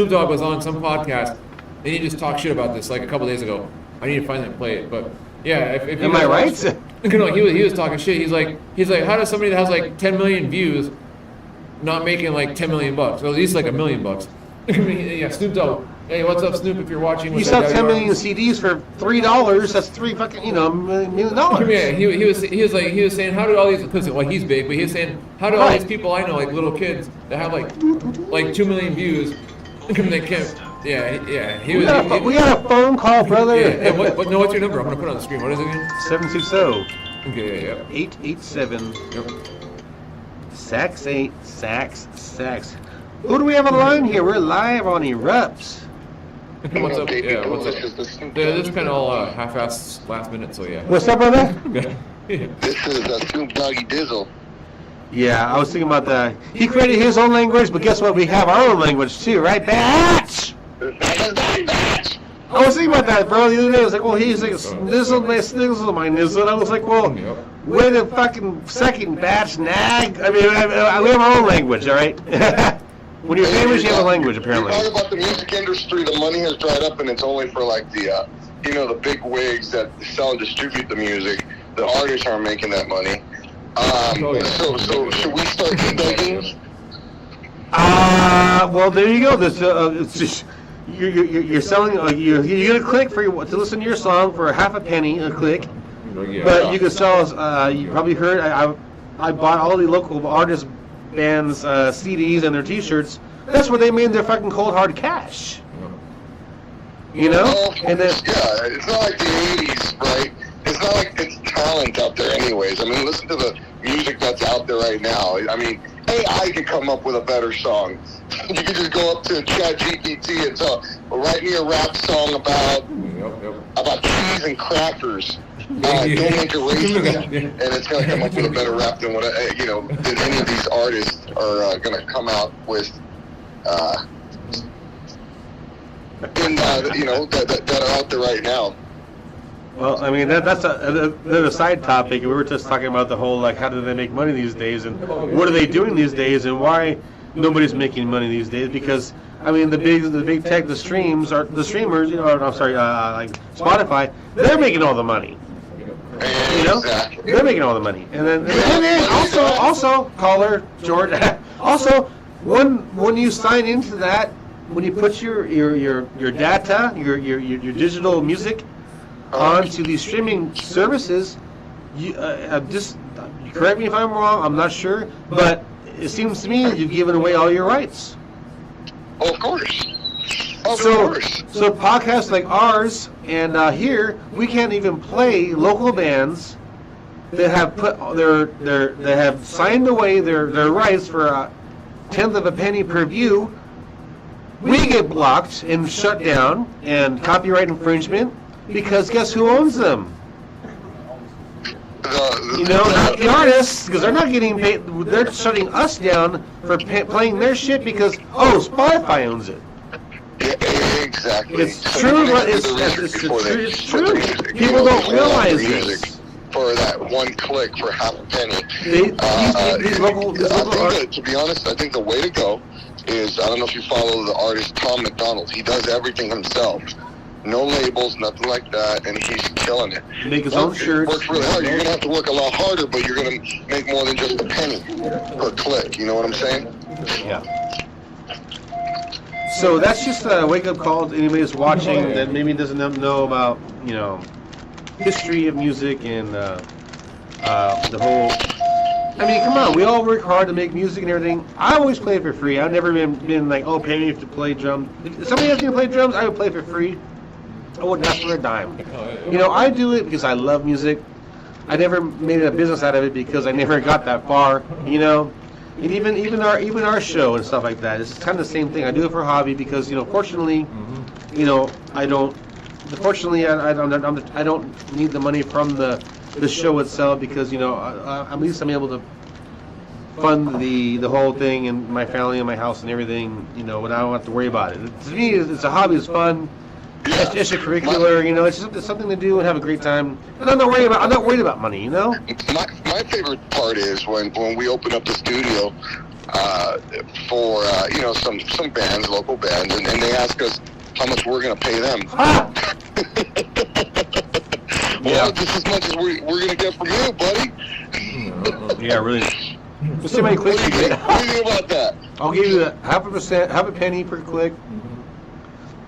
Dogg was on some podcast, and he just talked shit about this like a couple days ago. I need to find that and play it, but yeah. If Am I right? No, he was talking shit. He's like, how does somebody that has like 10 million views not making like $10 million? Well, at least like $1 million. I mean, yeah, Snoop Dogg. Hey, what's up, Snoop? If you're watching, you sell 10 million CDs for $3. That's $1 million. Yeah, he was saying, how do all these? Well, he's big, but he was saying, how do all these people I know, like little kids that have like 2 million views, they can't? Yeah. We got a phone call, brother. Yeah. What's your number? I'm gonna put it on the screen. What is it again? 720. Okay. Yeah. 887. Yep. Sax. Who do we have on the line here? We're live on Erupts. What's up? Yeah, what's up? This is kind of all half-assed last minute, so yeah. What's up, brother? This is Snoop Doggy Dizzle. Yeah, I was thinking about that. He created his own language, but guess what? We have our own language too, right? Batch! I was thinking about that, bro, the other day. I was like, well, he's like, snizzle my nizzle. I was like, well, wait a fucking second, Batch, nag. I mean, we have our own language, all right? When you're famous, you have a language, apparently. You talk about the music industry, the money has dried up, and it's only for like the, the big wigs that sell and distribute the music. The artists aren't making that money. So should we start begging? Well, there you go. This, it's just, you're selling. You're gonna click to listen to your song for half a penny a click, but you can sell. You probably heard. I bought all the local artists. Bands CDs and their T-shirts. That's where they made their fucking cold hard cash. You know? Well, and then, yeah, it's not like the 80s, right? It's not like it's talent out there anyways. I mean, listen to the music that's out there right now. I mean, AI can come up with a better song. You can just go up to ChatGPT and tell, write me a rap song about cheese and crackers. Don't make it racist, and it's going to come up with a better rap than than any of these artists are going to come out with. That are out there right now. Well, I mean that's a side topic. We were just talking about the whole like how do they make money these days, and what are they doing these days, and why nobody's making money these days? Because I mean the big tech, the streamers, like Spotify, they're making all the money. You know, they're making all the money, and then also caller George. Also, when you sign into that, when you put your data, your digital music onto these streaming services, you just correct me if I'm wrong. I'm not sure, but it seems to me you've given away all your rights. Of course. So podcasts like ours and here we can't even play local bands that have put that have signed away their rights for a tenth of a penny per view. We get blocked and shut down and copyright infringement because guess who owns them? Not the artists, because they're not getting paid. They're shutting us down for playing their shit because Spotify owns it. Yeah, exactly. It's true, but it's true. People don't realize this. For that one click for half a penny. To be honest, I think the way to go is, I don't know if you follow the artist Tom McDonald. He does everything himself. No labels, nothing like that, and he's killing it. Make his own shirts. Works really hard. You're going to have to work a lot harder, but you're going to make more than just a penny per click. You know what I'm saying? Yeah. So that's just a wake-up call to anybody that's watching that maybe doesn't know about, history of music and The whole. I mean, come on, we all work hard to make music and everything. I always play for free. I've never been like, oh, pay me to play drums. If somebody asked me to play drums, I would play for free. I wouldn't ask for a dime. You know, I do it because I love music. I never made a business out of it because I never got that far. You know, and even our show and stuff like that. It's kind of the same thing. I do it for hobby because fortunately, I don't. Fortunately, I don't need the money from the show itself because at least I'm able to fund the whole thing and my family and my house and everything. When I don't have to worry about it. To me, it's a hobby. It's fun. It's extracurricular. It's just something to do and have a great time. And I'm not worried about money. My favorite part is when we open up the studio for some bands, local bands, and they ask us how much we're going to pay them. Well, just as much as we're going to get from you, buddy. Yeah, really. Let's see how many clicks you get. What do you think about that? I'll give you half a penny per click.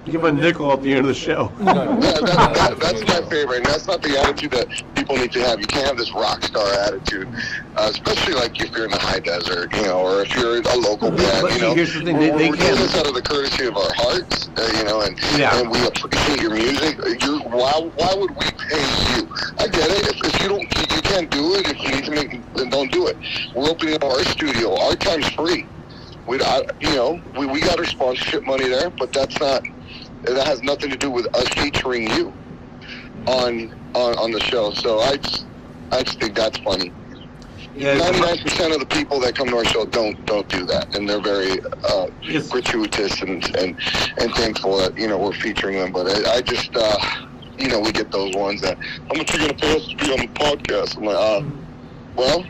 Give a nickel at the end of the show. That's my favorite, and that's not the attitude that people need to have. You can't have this rock star attitude, especially like if you're in the high desert, or if you're a local band. Here's the thing: we're they doing this out of the courtesy of our hearts, and we appreciate your music. Why would we pay you? I get it. If you can't do it, if you need to make, then don't do it. We're opening up our studio. Our time's free. We got our sponsorship money there, but that's not. That has nothing to do with us featuring you on the show. So I just think that's funny. Yeah, 99% of the people that come to our show don't do that, and they're very gratuitous and thankful that we're featuring them. But I just we get those ones that how much are you gonna pay us to be on the podcast? I'm like, well.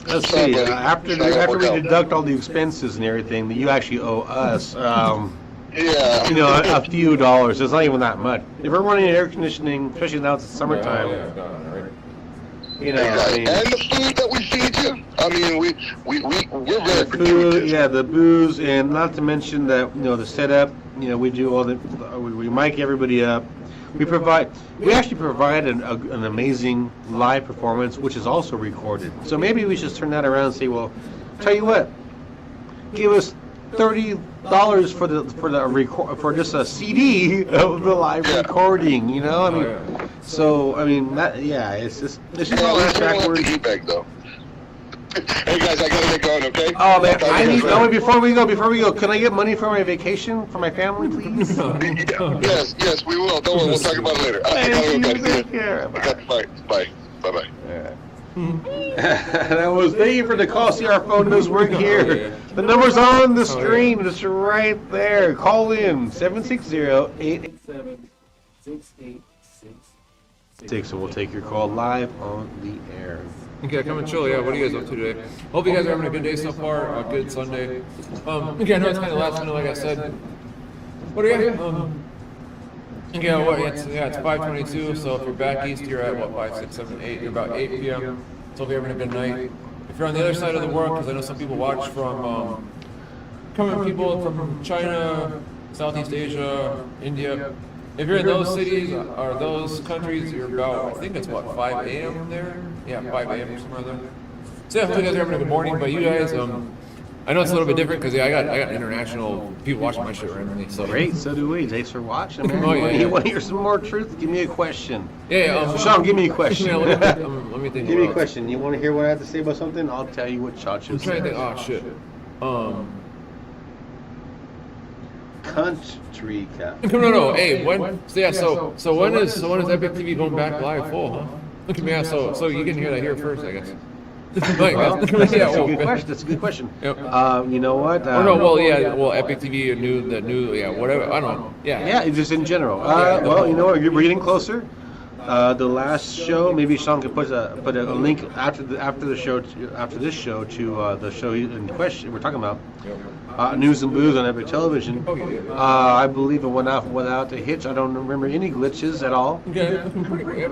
Let's see. After we deduct all the expenses and everything that you actually owe us. Yeah. A few dollars. It's not even that much. If we're running air conditioning, especially now it's summertime. Exactly. And the food that we feed you. I mean, we're very food, the booze, and not to mention that the setup. We do all the we mic everybody up. We actually provide an amazing live performance, which is also recorded. So maybe we should turn that around and say, well, tell you what, give us $30 for just a CD of the live recording. It's just all ass backwards. Though. Hey guys, I gotta get going, okay? Oh man, before we go, can I get money for my vacation for my family, please? Yes, we will. Don't worry, we'll talk about it later. Take care. Bye. Bye. Thank you for the call. See, our phone does work here. The number's on the screen. It's right there. Call in 760-887-6866. And we'll take your call live on the air. Okay, come and chill. Yeah, what are you guys up to today? Hope you guys are having a good day so far. A good Sunday. I know it's kind of last minute, like I said. What are you? It's 5:22. So if you're back east, you're at 5, 6, 7, 8. You're about 8 p.m. So hope you're having a good night. If you're on the other side of the world, because I know some people watch from people from China, Southeast Asia, India. If you're in those cities or those countries, you're about, I think it's 5 a.m. there? Yeah, 5 a.m. or somewhere there. So yeah, hopefully you guys are having a good morning, but you guys, I know it's a little bit different because I got international people watching my shit randomly. So great, so do we. Thanks for watching, man. You want to hear some more truth? Give me a question. Yeah. Sean, give me a question. Let me think. Give me a question. You want to hear what I have to say about something? I'll tell you what Sean should say. I'm trying to think. Oh shit. Country cap. No. Hey, when? So when is Epic TV going back live full? Huh? Look at me. So you can hear that here first, I guess. That's a good question. Yep. You know what? Epic TV, the new, whatever. I don't know. Yeah, just in general. You know what? You're getting closer. The last show, maybe Sean could put a link after this show to the show in question we're talking about. News and Booze on Epic Television. I believe it went off without a hitch. I don't remember any glitches at all. Okay.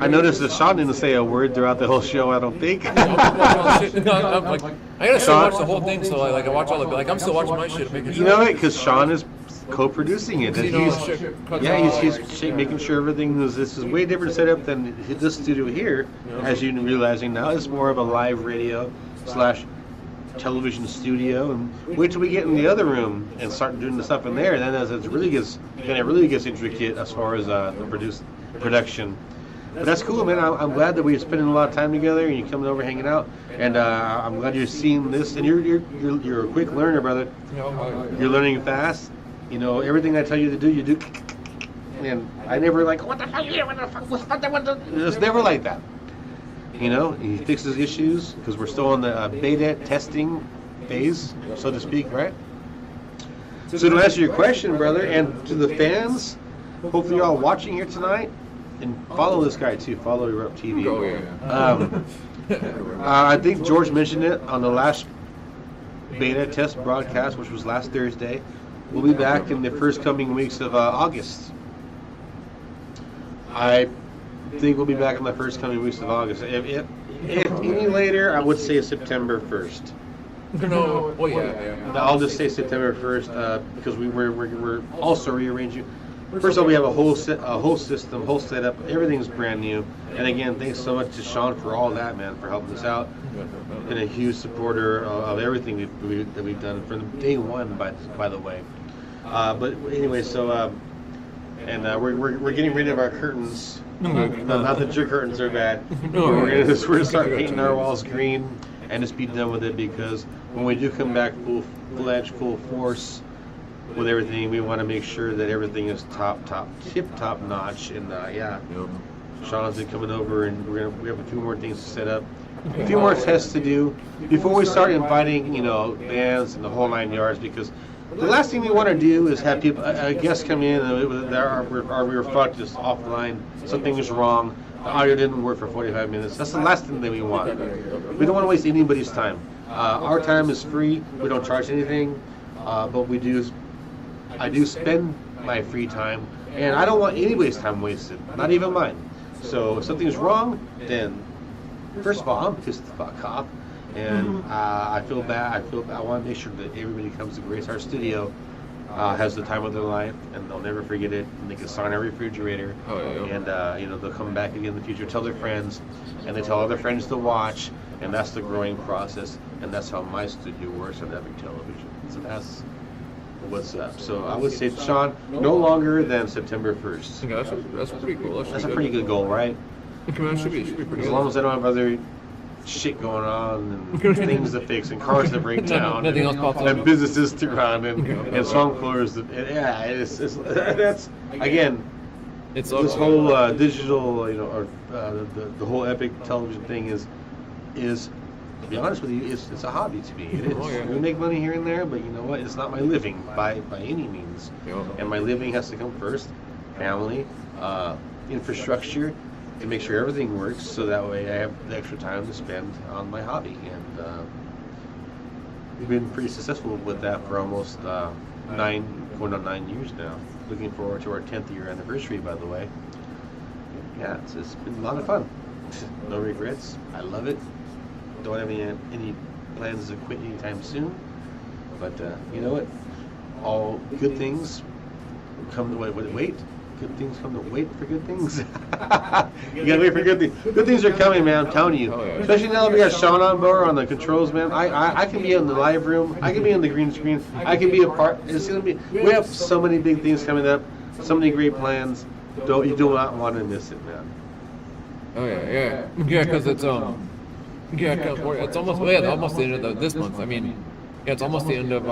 I noticed that Sean didn't say a word throughout the whole show. I don't think. I gotta still watch the whole thing, so I watch all the I'm still watching my shit. You know it, because Sean is co-producing it. And You know, he's, cuts yeah, out, he's like, making sure everything is. This is way different setup than this studio here, as you're realizing now. It's more of a live radio / television studio. And wait till we get in the other room and start doing the stuff in there. And then as it really gets intricate as far as the production. But that's cool, man. I'm glad that we're spending a lot of time together and you're coming over, hanging out. And I'm glad you're seeing this. And you're a quick learner, brother. You're learning fast. You know, everything I tell you to do, you do. And I never like, what the fuck? It's never like that. You know, he fixes issues because we're still on the beta testing phase, so to speak, right? So to answer your question, brother, and to the fans, hopefully you're all watching here tonight, and follow this guy too. Follow Erupt TV. Oh yeah. I think George mentioned it on the last beta test broadcast, which was last Thursday. We'll be back in the first coming weeks of August. I think we'll be back in the first coming weeks of August. If any later, I would say September 1st. No. Oh yeah. I'll just say September 1st because we're also rearranging. First of all, we have a whole system, whole setup. Everything's brand new. And again, thanks so much to Sean for all that, man, for helping us out. Been a huge supporter of everything that we've done from day one, by the way. But anyway, so we're getting rid of our curtains. Not that your curtains are bad. We're gonna start painting our walls green and just be done with it, because when we do come back full-fledged, full force with everything, we want to make sure that everything is tip-top notch. And Sean's been coming over, and we have a few more things to set up, a few more tests to do before we start inviting, bands and the whole 9 yards, because the last thing we want to do is have people, guests come in and we were fucked just offline, something is wrong, the audio didn't work for 45 minutes. That's the last thing that we want. We don't want to waste anybody's time. Our time is free. We don't charge anything, but I do spend my free time, and I don't want anybody's time wasted, not even mine. So if something's wrong, then first of all, I'm pissed the fuck off. And I feel bad. I want to make sure that everybody comes to Grace Heart Studio has the time of their life, and they'll never forget it. And they can sign our refrigerator. Oh, yeah. And they'll come back again in the future, tell their friends, and they tell other friends to watch. And that's the growing process. And that's how my studio works on Epic Television. So that's what's up. So I would say, Sean, no longer than September 1st. Okay, that's pretty cool. That's a pretty good goal, right? That should be pretty good. As long as I don't have other shit going on and things to fix and cars to break down Nothing else pops up. and businesses to run and song floors. That's again. It's this whole digital, or the whole Epic Television thing is to be honest with you, it's a hobby to me. It is. Oh, yeah. We make money here and there, but you know what? It's not my living by any means. Yeah. And my living has to come first. Family, infrastructure, to make sure everything works, so that way I have the extra time to spend on my hobby. And we've been pretty successful with that for almost 9 years now. Looking forward to our 10th year anniversary, by the way. Yeah, it's been a lot of fun. No regrets. I love it. Don't have any plans to quit anytime soon. But you know what? All good things come to wait. Good things come to wait for good things. You gotta wait for good things. Good things are coming, man. I'm telling you. Oh, yeah. Especially now that we got Sean on board on the controls, man. I can be in the live room. I can be on the green screen. I can be a part. It's gonna be. We have so many big things coming up. So many great plans. You do not want to miss it, man. Oh yeah, because it's it's almost almost the end of this month. I mean, it's almost the end of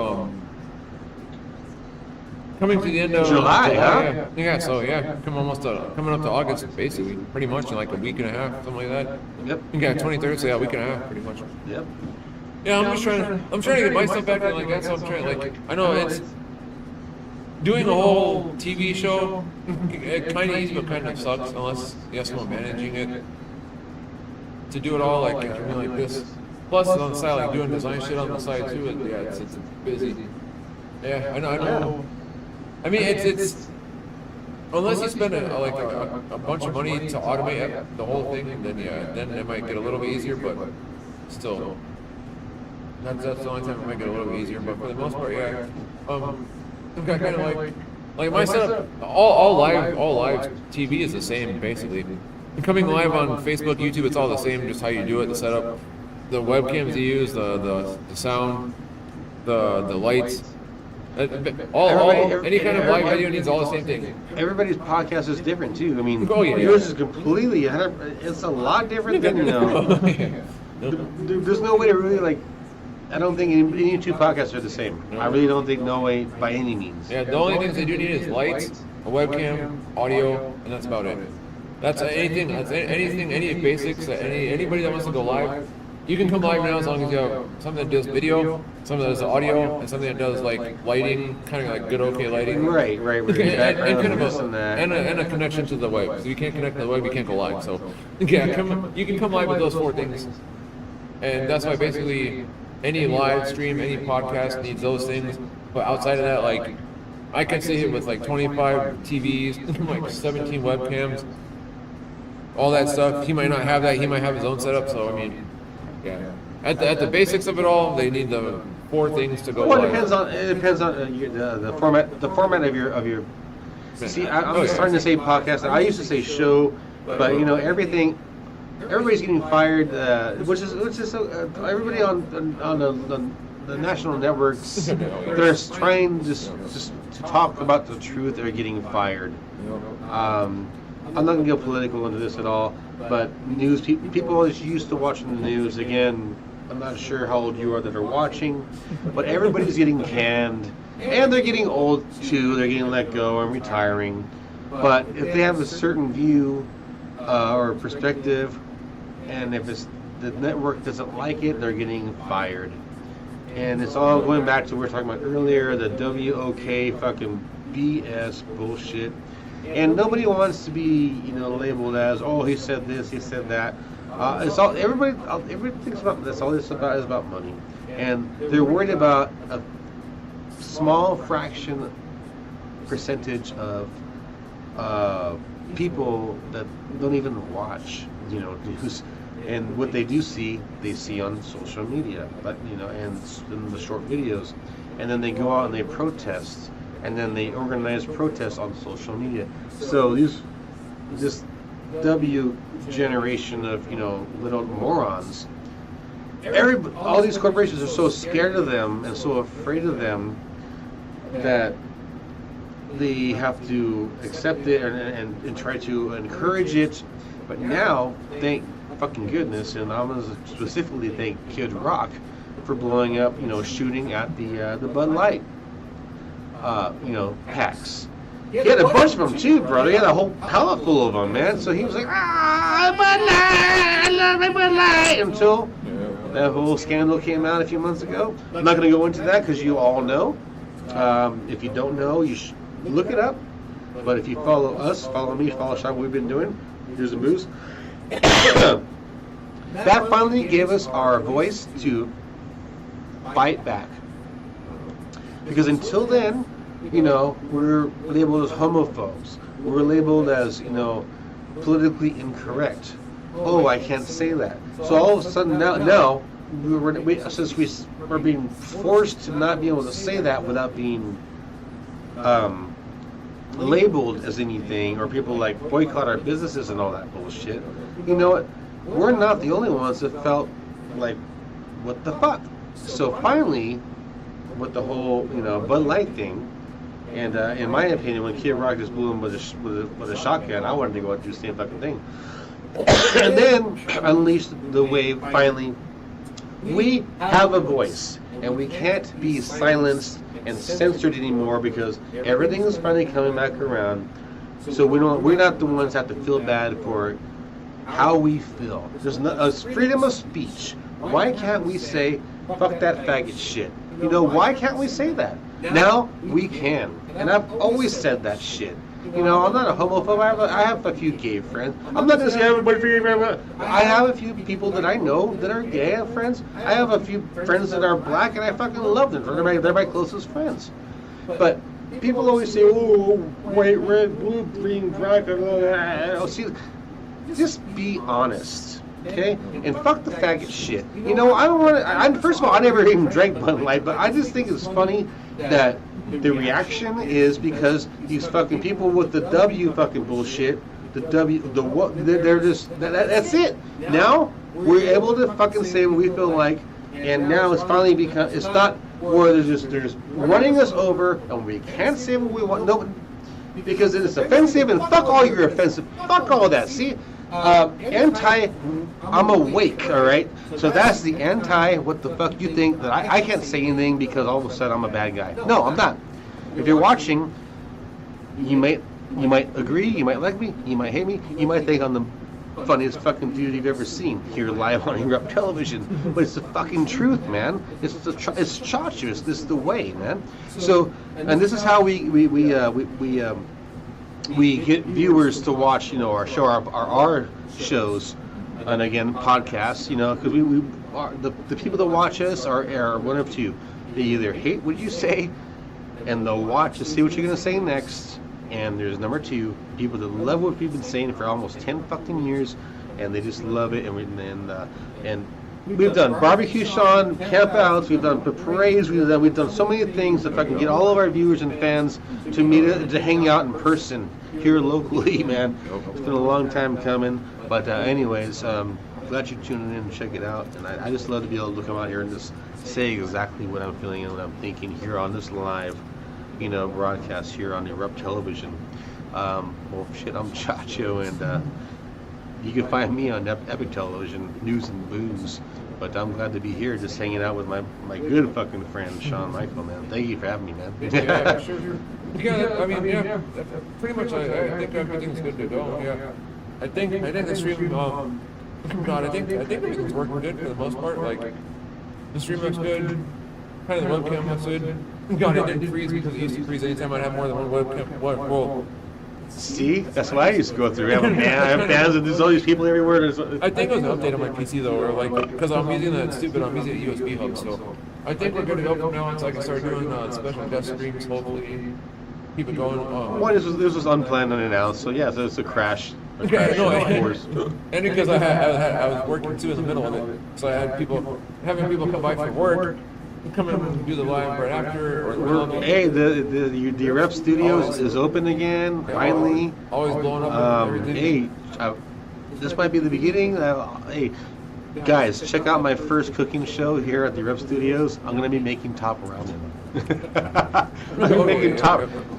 coming to the end of July, huh? Yeah, so coming up to August, basically, pretty much in like a week and a half, something like that. Yep. Yeah, 23rd, so yeah, a week and a half, pretty much. Yep. Yeah, I'm trying to get my stuff back and like that. So I'm trying, I know it's doing a whole TV show. Kind of easy, but kind of sucks unless you have someone managing it. To do it all like this. Plus on the side, like doing design shit on the side too. It's busy. Yeah, I know. I mean, it's unless you spend a bunch of money to automate the whole thing, then it might get a little bit easier. But still, that's the only time it might get a little bit easier. But for the most part, I've got kind of like my setup. All live TV is the same basically. Coming live on Facebook, YouTube, it's all the same. Just how you do it, the setup, the webcams you use, the sound, the lights. Any kind of live video needs all the same thing. Everybody's podcast is different too. I mean, Oh, yeah, yours yeah. is completely. It's a lot different than There's no way to really like. I don't think any two podcasts are the same. I really don't think no way by any means. Yeah, the only things they do need is lights, a webcam, audio, and that's about it. That's anything. That's anything. Any basics. Anybody that wants to go live, you can come live now as long as you have something that does video, something that does audio, and something that does like lighting, kind of like good okay lighting. Right. With your And background kind and of this and that. and a connection to the web. So you can't connect to the web, you can't go live. So yeah, you can come live with those 4 things, and that's why basically any live stream, any podcast needs those things. But outside of that, like I can sit here with like 25 TVs, like 17 webcams, all that stuff. He might not have that. He might have his own setup. So I mean, yeah. At the basics of it all, they need the 4 things to go Well, live. it depends on the format. The format of your. See, I'm starting to say podcast. I used to say show, but you know everything. Everybody's getting fired, which is so. Everybody on the national networks, they're trying just to talk about the truth. They're getting fired. I'm not gonna go political into this at all, but news people is used to watching the news. Again, I'm not sure how old you are that are watching, but everybody's getting canned, and they're getting old too. They're getting let go and retiring. But if they have a certain view or perspective, and if the network doesn't like it, they're getting fired. And it's all going back to what we were talking about earlier, the WOK fucking BS bullshit. And nobody wants to be, labeled as, oh, he said this, he said that. It's all everybody thinks about this. All this about is about money, and they're worried about a small percentage of people that don't even watch, news. And what they do see, they see on social media, but and in the short videos, and then they go out and they protest, and then they organize protests on social media. So this W generation of little morons, all these corporations are so scared of them and so afraid of them that they have to accept it and try to encourage it. But now, thank fucking goodness, and I'm gonna specifically thank Kid Rock for blowing up, shooting at the Bud Light, packs. He had a bunch of them too, brother. He had a whole pallet full of them, man. So he was like, Bud Light, I love my Bud Light, until that whole scandal came out a few months ago. I'm not going to go into that because you all know. If you don't know, you should look it up. But if you follow us, follow me, follow Sean, what we've been doing, here's the booze. That finally gave us our voice to fight back. Because until then, we're labeled as homophobes. We're labeled as, politically incorrect. Oh, I can't say that. So all of a sudden now since we're being forced to not be able to say that without being labeled as anything, or people like boycott our businesses and all that bullshit. You know what? We're not the only ones that felt like, what the fuck? So finally, with the whole Bud Light thing, and in my opinion, when Kid Rock just blew him with a shotgun, I wanted to go out and do the same fucking thing. And then unleashed the wave. Finally, we have a voice, and we can't be silenced and censored anymore because everything is finally coming back around. So we're not the ones that have to feel bad for how we feel. There's a freedom of speech. Why can't we say fuck that faggot shit? Why can't we say that? Now we can, and I've always said that shit. I'm not a homophobe. I have a few gay friends. I'm not gonna say everybody gay friends. I have a few people that I know that are gay. I have friends. I have a few friends that are black, and I fucking love them. They're my closest friends. But people always say, "Oh, white, red, blue, green, black." See, just be honest. Okay, and fuck the faggot shit. You know, I don't want to. I'm first of all, I never even drank Bud Light, but I just think it's funny that the reaction is because these fucking people with the W fucking bullshit, the what, they're just that's it. Now we're able to fucking say what we feel like, and now it's finally become. It's not where there's running us over, and we can't say what we want. No, because it's offensive, and fuck all your offensive. Fuck all that. See. I'm awake, alright? So that's the anti, what the fuck you think, that I can't say anything because all of a sudden I'm a bad guy. No, I'm not. If you're watching, you might agree, you might like me, you might hate me, you might think I'm the funniest fucking dude you've ever seen here live on Erupt Television. But it's the fucking truth, man. It's Chachus. This is the way, man. So, and this is how we get viewers to watch, you know, our show, our shows, and again podcasts, you know, because we are, the people that watch us are one of two. They either hate what you say, and they'll watch to see what you're gonna say next, and there's number two, people that love what we've been saying for almost 10 fucking years, and they just love it, and we've done barbecue Sean, campouts, we've done parades, we've done so many things to fucking get all of our viewers and fans to meet, to hang out in person here locally, man. It's been a long time coming, but anyways, glad you're tuning in and check it out, and I just love to be able to come out here and just say exactly what I'm feeling and what I'm thinking here on this live, you know, broadcast here on Erupt Television. Well, shit, I'm Chacho, and you can find me on Epic Television, News and Booze. But I'm glad to be here, just hanging out with my good fucking friend Shawn Michael, man. Thank you for having me, man. Yeah, sure. Yeah, I mean, yeah, pretty much. I think everything's good to go. Yeah, I think the stream. God, I think everything's working good for the most part. Like the stream looks good. Kind of the webcam looks good. God, it didn't freeze because it used to freeze anytime I'd have more than one webcam. Well, see, that's what I used to go through. I have fans and there's all these people everywhere. I think it was an update on my PC though, or like because I'm using I'm using a USB hub, so I think we're good to go from now on. So I can start doing special guest streams. Hopefully, keep it going. Well, this was unplanned, unannounced. So yeah, so it's a crash. Of course. And because I was working too in the middle of it, so I had having people come by for work. Come in and do the live right after. Hey, the Erupt Studios is open again, finally. Always blowing up everything. Hey, this might be the beginning. Hey, guys, check out my first cooking show here at the Erupt Studios. I'm going to be making top ramen. I'm making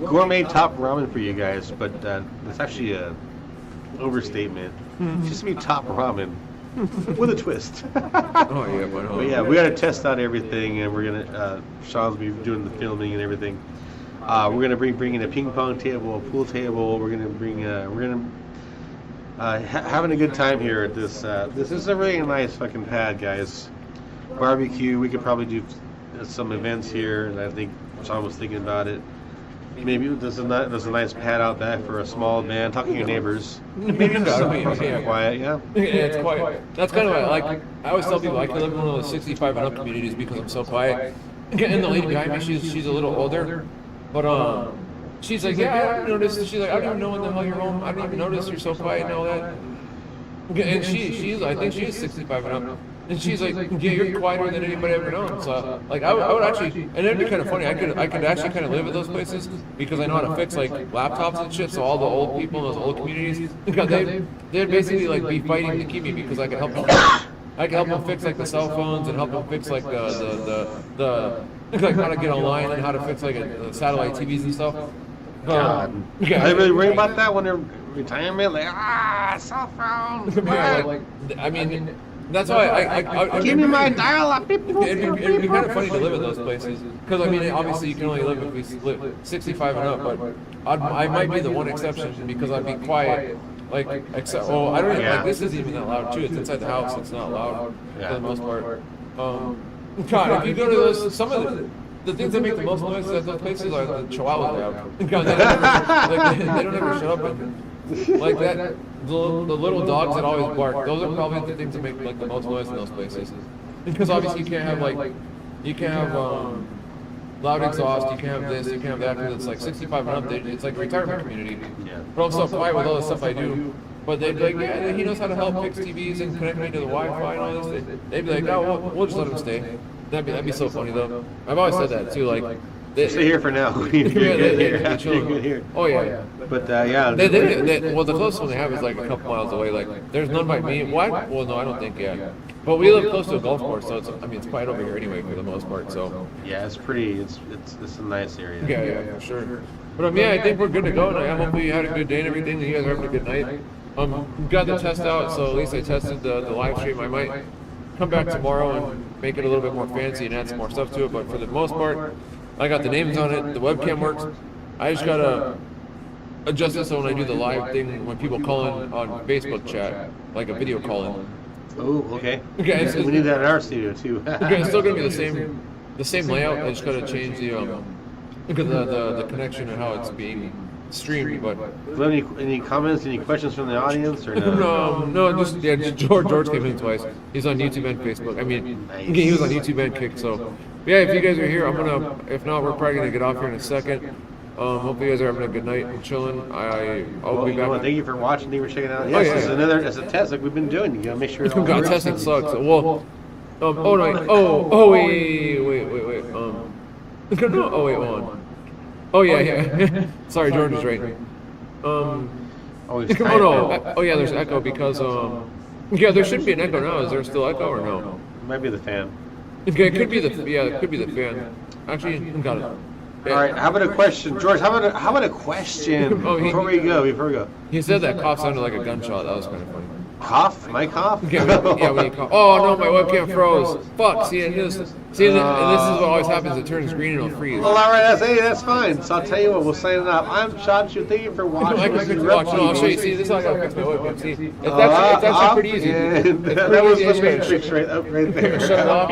gourmet top ramen for you guys, but it's actually a overstatement. It's just going to be top ramen. With a twist. Oh yeah, but yeah, we got to test out everything, and we're gonna. Sean's be doing the filming and everything. We're gonna bring in a ping pong table, a pool table. We're gonna having a good time here at this. This is a really nice fucking pad, guys. Barbecue. We could probably do some events here, and I think Sean was thinking about it. Maybe there's a nice pad out back for a small band. Talking to your neighbors. Maybe just something quiet, yeah. Yeah, it's quiet. That's kind of what I like. I always tell people I can live in one of those 65 and up communities because I'm so quiet. And the lady behind me, she's a little older, but she's like, yeah, I didn't notice. She's like, I don't even know when the hell you're home. I didn't even notice you're so quiet and all that. And I think she's 65 and up. And she's like, yeah, you're quieter than anybody I've ever known. So, like, I would actually, and it'd be kind of funny. I could actually kind of live at those places because I know how to fix like laptops and shit. So all the old people in those old communities, they'd basically like be fighting to keep me because I could help them. I could help them fix like the cell phones and help them fix like the like how to get online and how to fix like the satellite TVs and stuff. God, I really worry about that when they're retirement. Like cell phone. I mean. That's why I give me my dial-up. It'd be kind of funny to live in those places because I mean, obviously you can only live if we live 65 and up. But I might be the one exception because I'd be quiet. Like except, I don't even, like this isn't even that loud too. It's inside the house. It's not loud for the most part. God, if you go to those, some of the things that make the most noise at those places are the chihuahuas they have. God, they don't ever shut up and like that. The little dogs that always bark, those are probably the things that make like the most noise in those places. Because obviously you can't have loud exhaust, you can't have this, you can't have that, because it's like 65 and up, it's like a retirement community. Yeah. But I'm so quiet with all the stuff I do. But they'd be like, yeah, he knows how to help fix TVs and connect me to the Wi-Fi and all this. They'd be like, oh, we'll just let him stay. That'd be so funny though. I've always said that too. Like, Stay here for now. You're good here. You're good here. Oh yeah. But yeah. Well, the closest one they have is like a couple miles away. Like, there's none by me. What? Well, no, I don't think yet. But we live close to a golf course, so it's quiet over here anyway for the most part. So. Yeah, it's pretty. It's a nice area. Yeah, for sure. But yeah, I think we're good to go. And I hope you had a good day and everything. And you guys are having a good night. Got the test out, so at least I tested the live stream. I might come back tomorrow and make it a little bit more fancy and add some more stuff to it. But for the most part, I got the names on it. The webcam works. I just gotta adjust it so when I do the live thing, when people call in on Facebook chat, like a video call in. Oh, okay. Okay, we need that in our studio too. Okay, it's still gonna be the same layout. I just gotta change the connection and how it's being streamed. But any comments, any questions from the audience or no? no, just George came in twice. He's on YouTube and Facebook. I mean, he was on YouTube and Kick. So yeah, if you guys are here, I'm gonna. If not, we're probably gonna get off here in a second. Hope you guys are having a good night and chilling. I'll be back. Thank you for watching. Thank you for checking out. Yes, it's a test like we've been doing. You gotta make sure. God, testing sucks. Well, wait. No, wait, hold on. Oh yeah. Sorry, George is right. Yeah, there's echo because there shouldn't be an echo now. Is there still echo or no? It might be the fan. Okay, it could be the fan. Actually, got it. All right, how about a question, George? How about a question before we go? He said that cough sounded like a gunshot. That was kind of funny. Cough? My cough? Yeah, when you cough. Oh no, my webcam froze. Fuck. See, and this is what always happens. It turns green and it'll freeze. Well, all right, that's fine. So I'll tell you what, we'll sign it up. I'm Chachu. Thank you for watching. I'll show you. See, this is how I gotta fix my webcam. See, it's actually pretty easy. That was the matrix right there. Shut it off.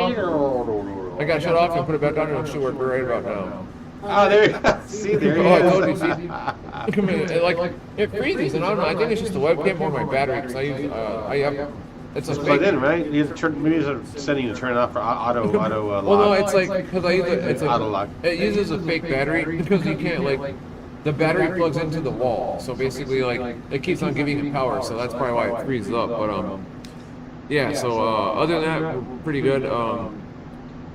I gotta shut it off and put it back on, and it should work right about now. Oh, there you go. See, there you go. I told you, see? It freezes, and I don't know. I think it's just the webcam or my battery, because I have. It's plugged in, right? You have to turn. Maybe it's a setting to turn it off for auto lock. Well, no, it's like because it's auto lock. It uses a fake battery because you can't the battery plugs into the wall, so basically it keeps on giving it power, so that's probably why it freezes up. But yeah. So other than that, we're pretty good.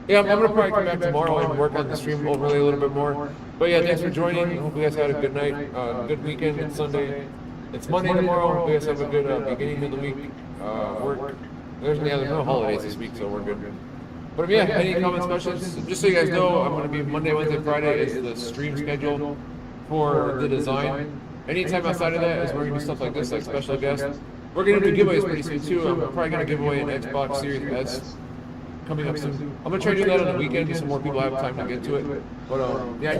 Yeah, I'm gonna probably come back tomorrow and work on the stream overlay a little bit more. But yeah, thanks for joining. Hope you guys had a good night, good weekend. It's Sunday. It's Monday tomorrow. Hope you guys have a good beginning of the week. Work. There's no holidays this week, so we're good. But yeah, any comments, questions? Just so you guys know, I'm gonna be Monday, Wednesday, Friday is the stream schedule for the design. Anytime outside of that is we're gonna do stuff like this, like special guests. We're gonna do giveaways pretty soon too. I'm probably gonna give away an Xbox Series S. Coming up soon. I'm gonna try to do that on the weekend so more people have time to get to it. But yeah,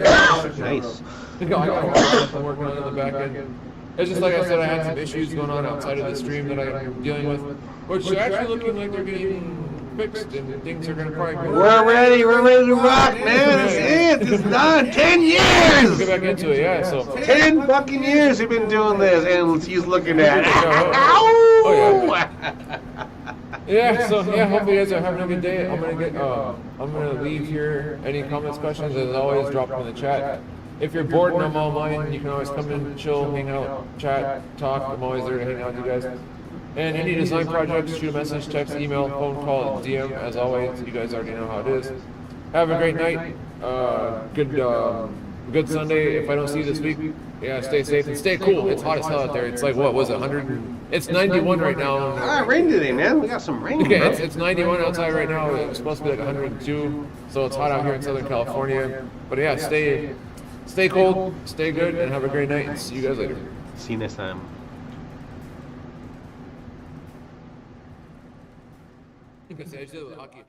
nice. I got something working on in the back end. It's just like I said, I had some issues going on outside of the stream that I'm dealing with, which are actually looking like they're getting fixed and things are gonna probably. We're ready to rock, man. It's done. 10 years. Get back into it, yeah. So 10 fucking years we've been doing this, and he's looking at it. Oh yeah. Yeah, so yeah, hope you guys are having a good day. I'm gonna leave here. Any comments, questions, as always, drop them in the chat. If you're bored and I'm online, you can always come in, chill, hang out, chat, talk. I'm always there to hang out with you guys. And any design projects, shoot a message, text, email, phone call, DM. As always, you guys already know how it is. Have a great night. Good Sunday. If I don't see you this week, yeah, stay safe and stay cool. It's hot as hell out there. It's like, what was it, 100? It's 91 right now. Rain today, man. We got some rain. Okay, it's 91 outside right now. It's supposed to be like 102, so it's hot out here in Southern California. But yeah, stay cold, stay good, and have a great night. And see you guys later. See you next time. You can say I just did it with hockey.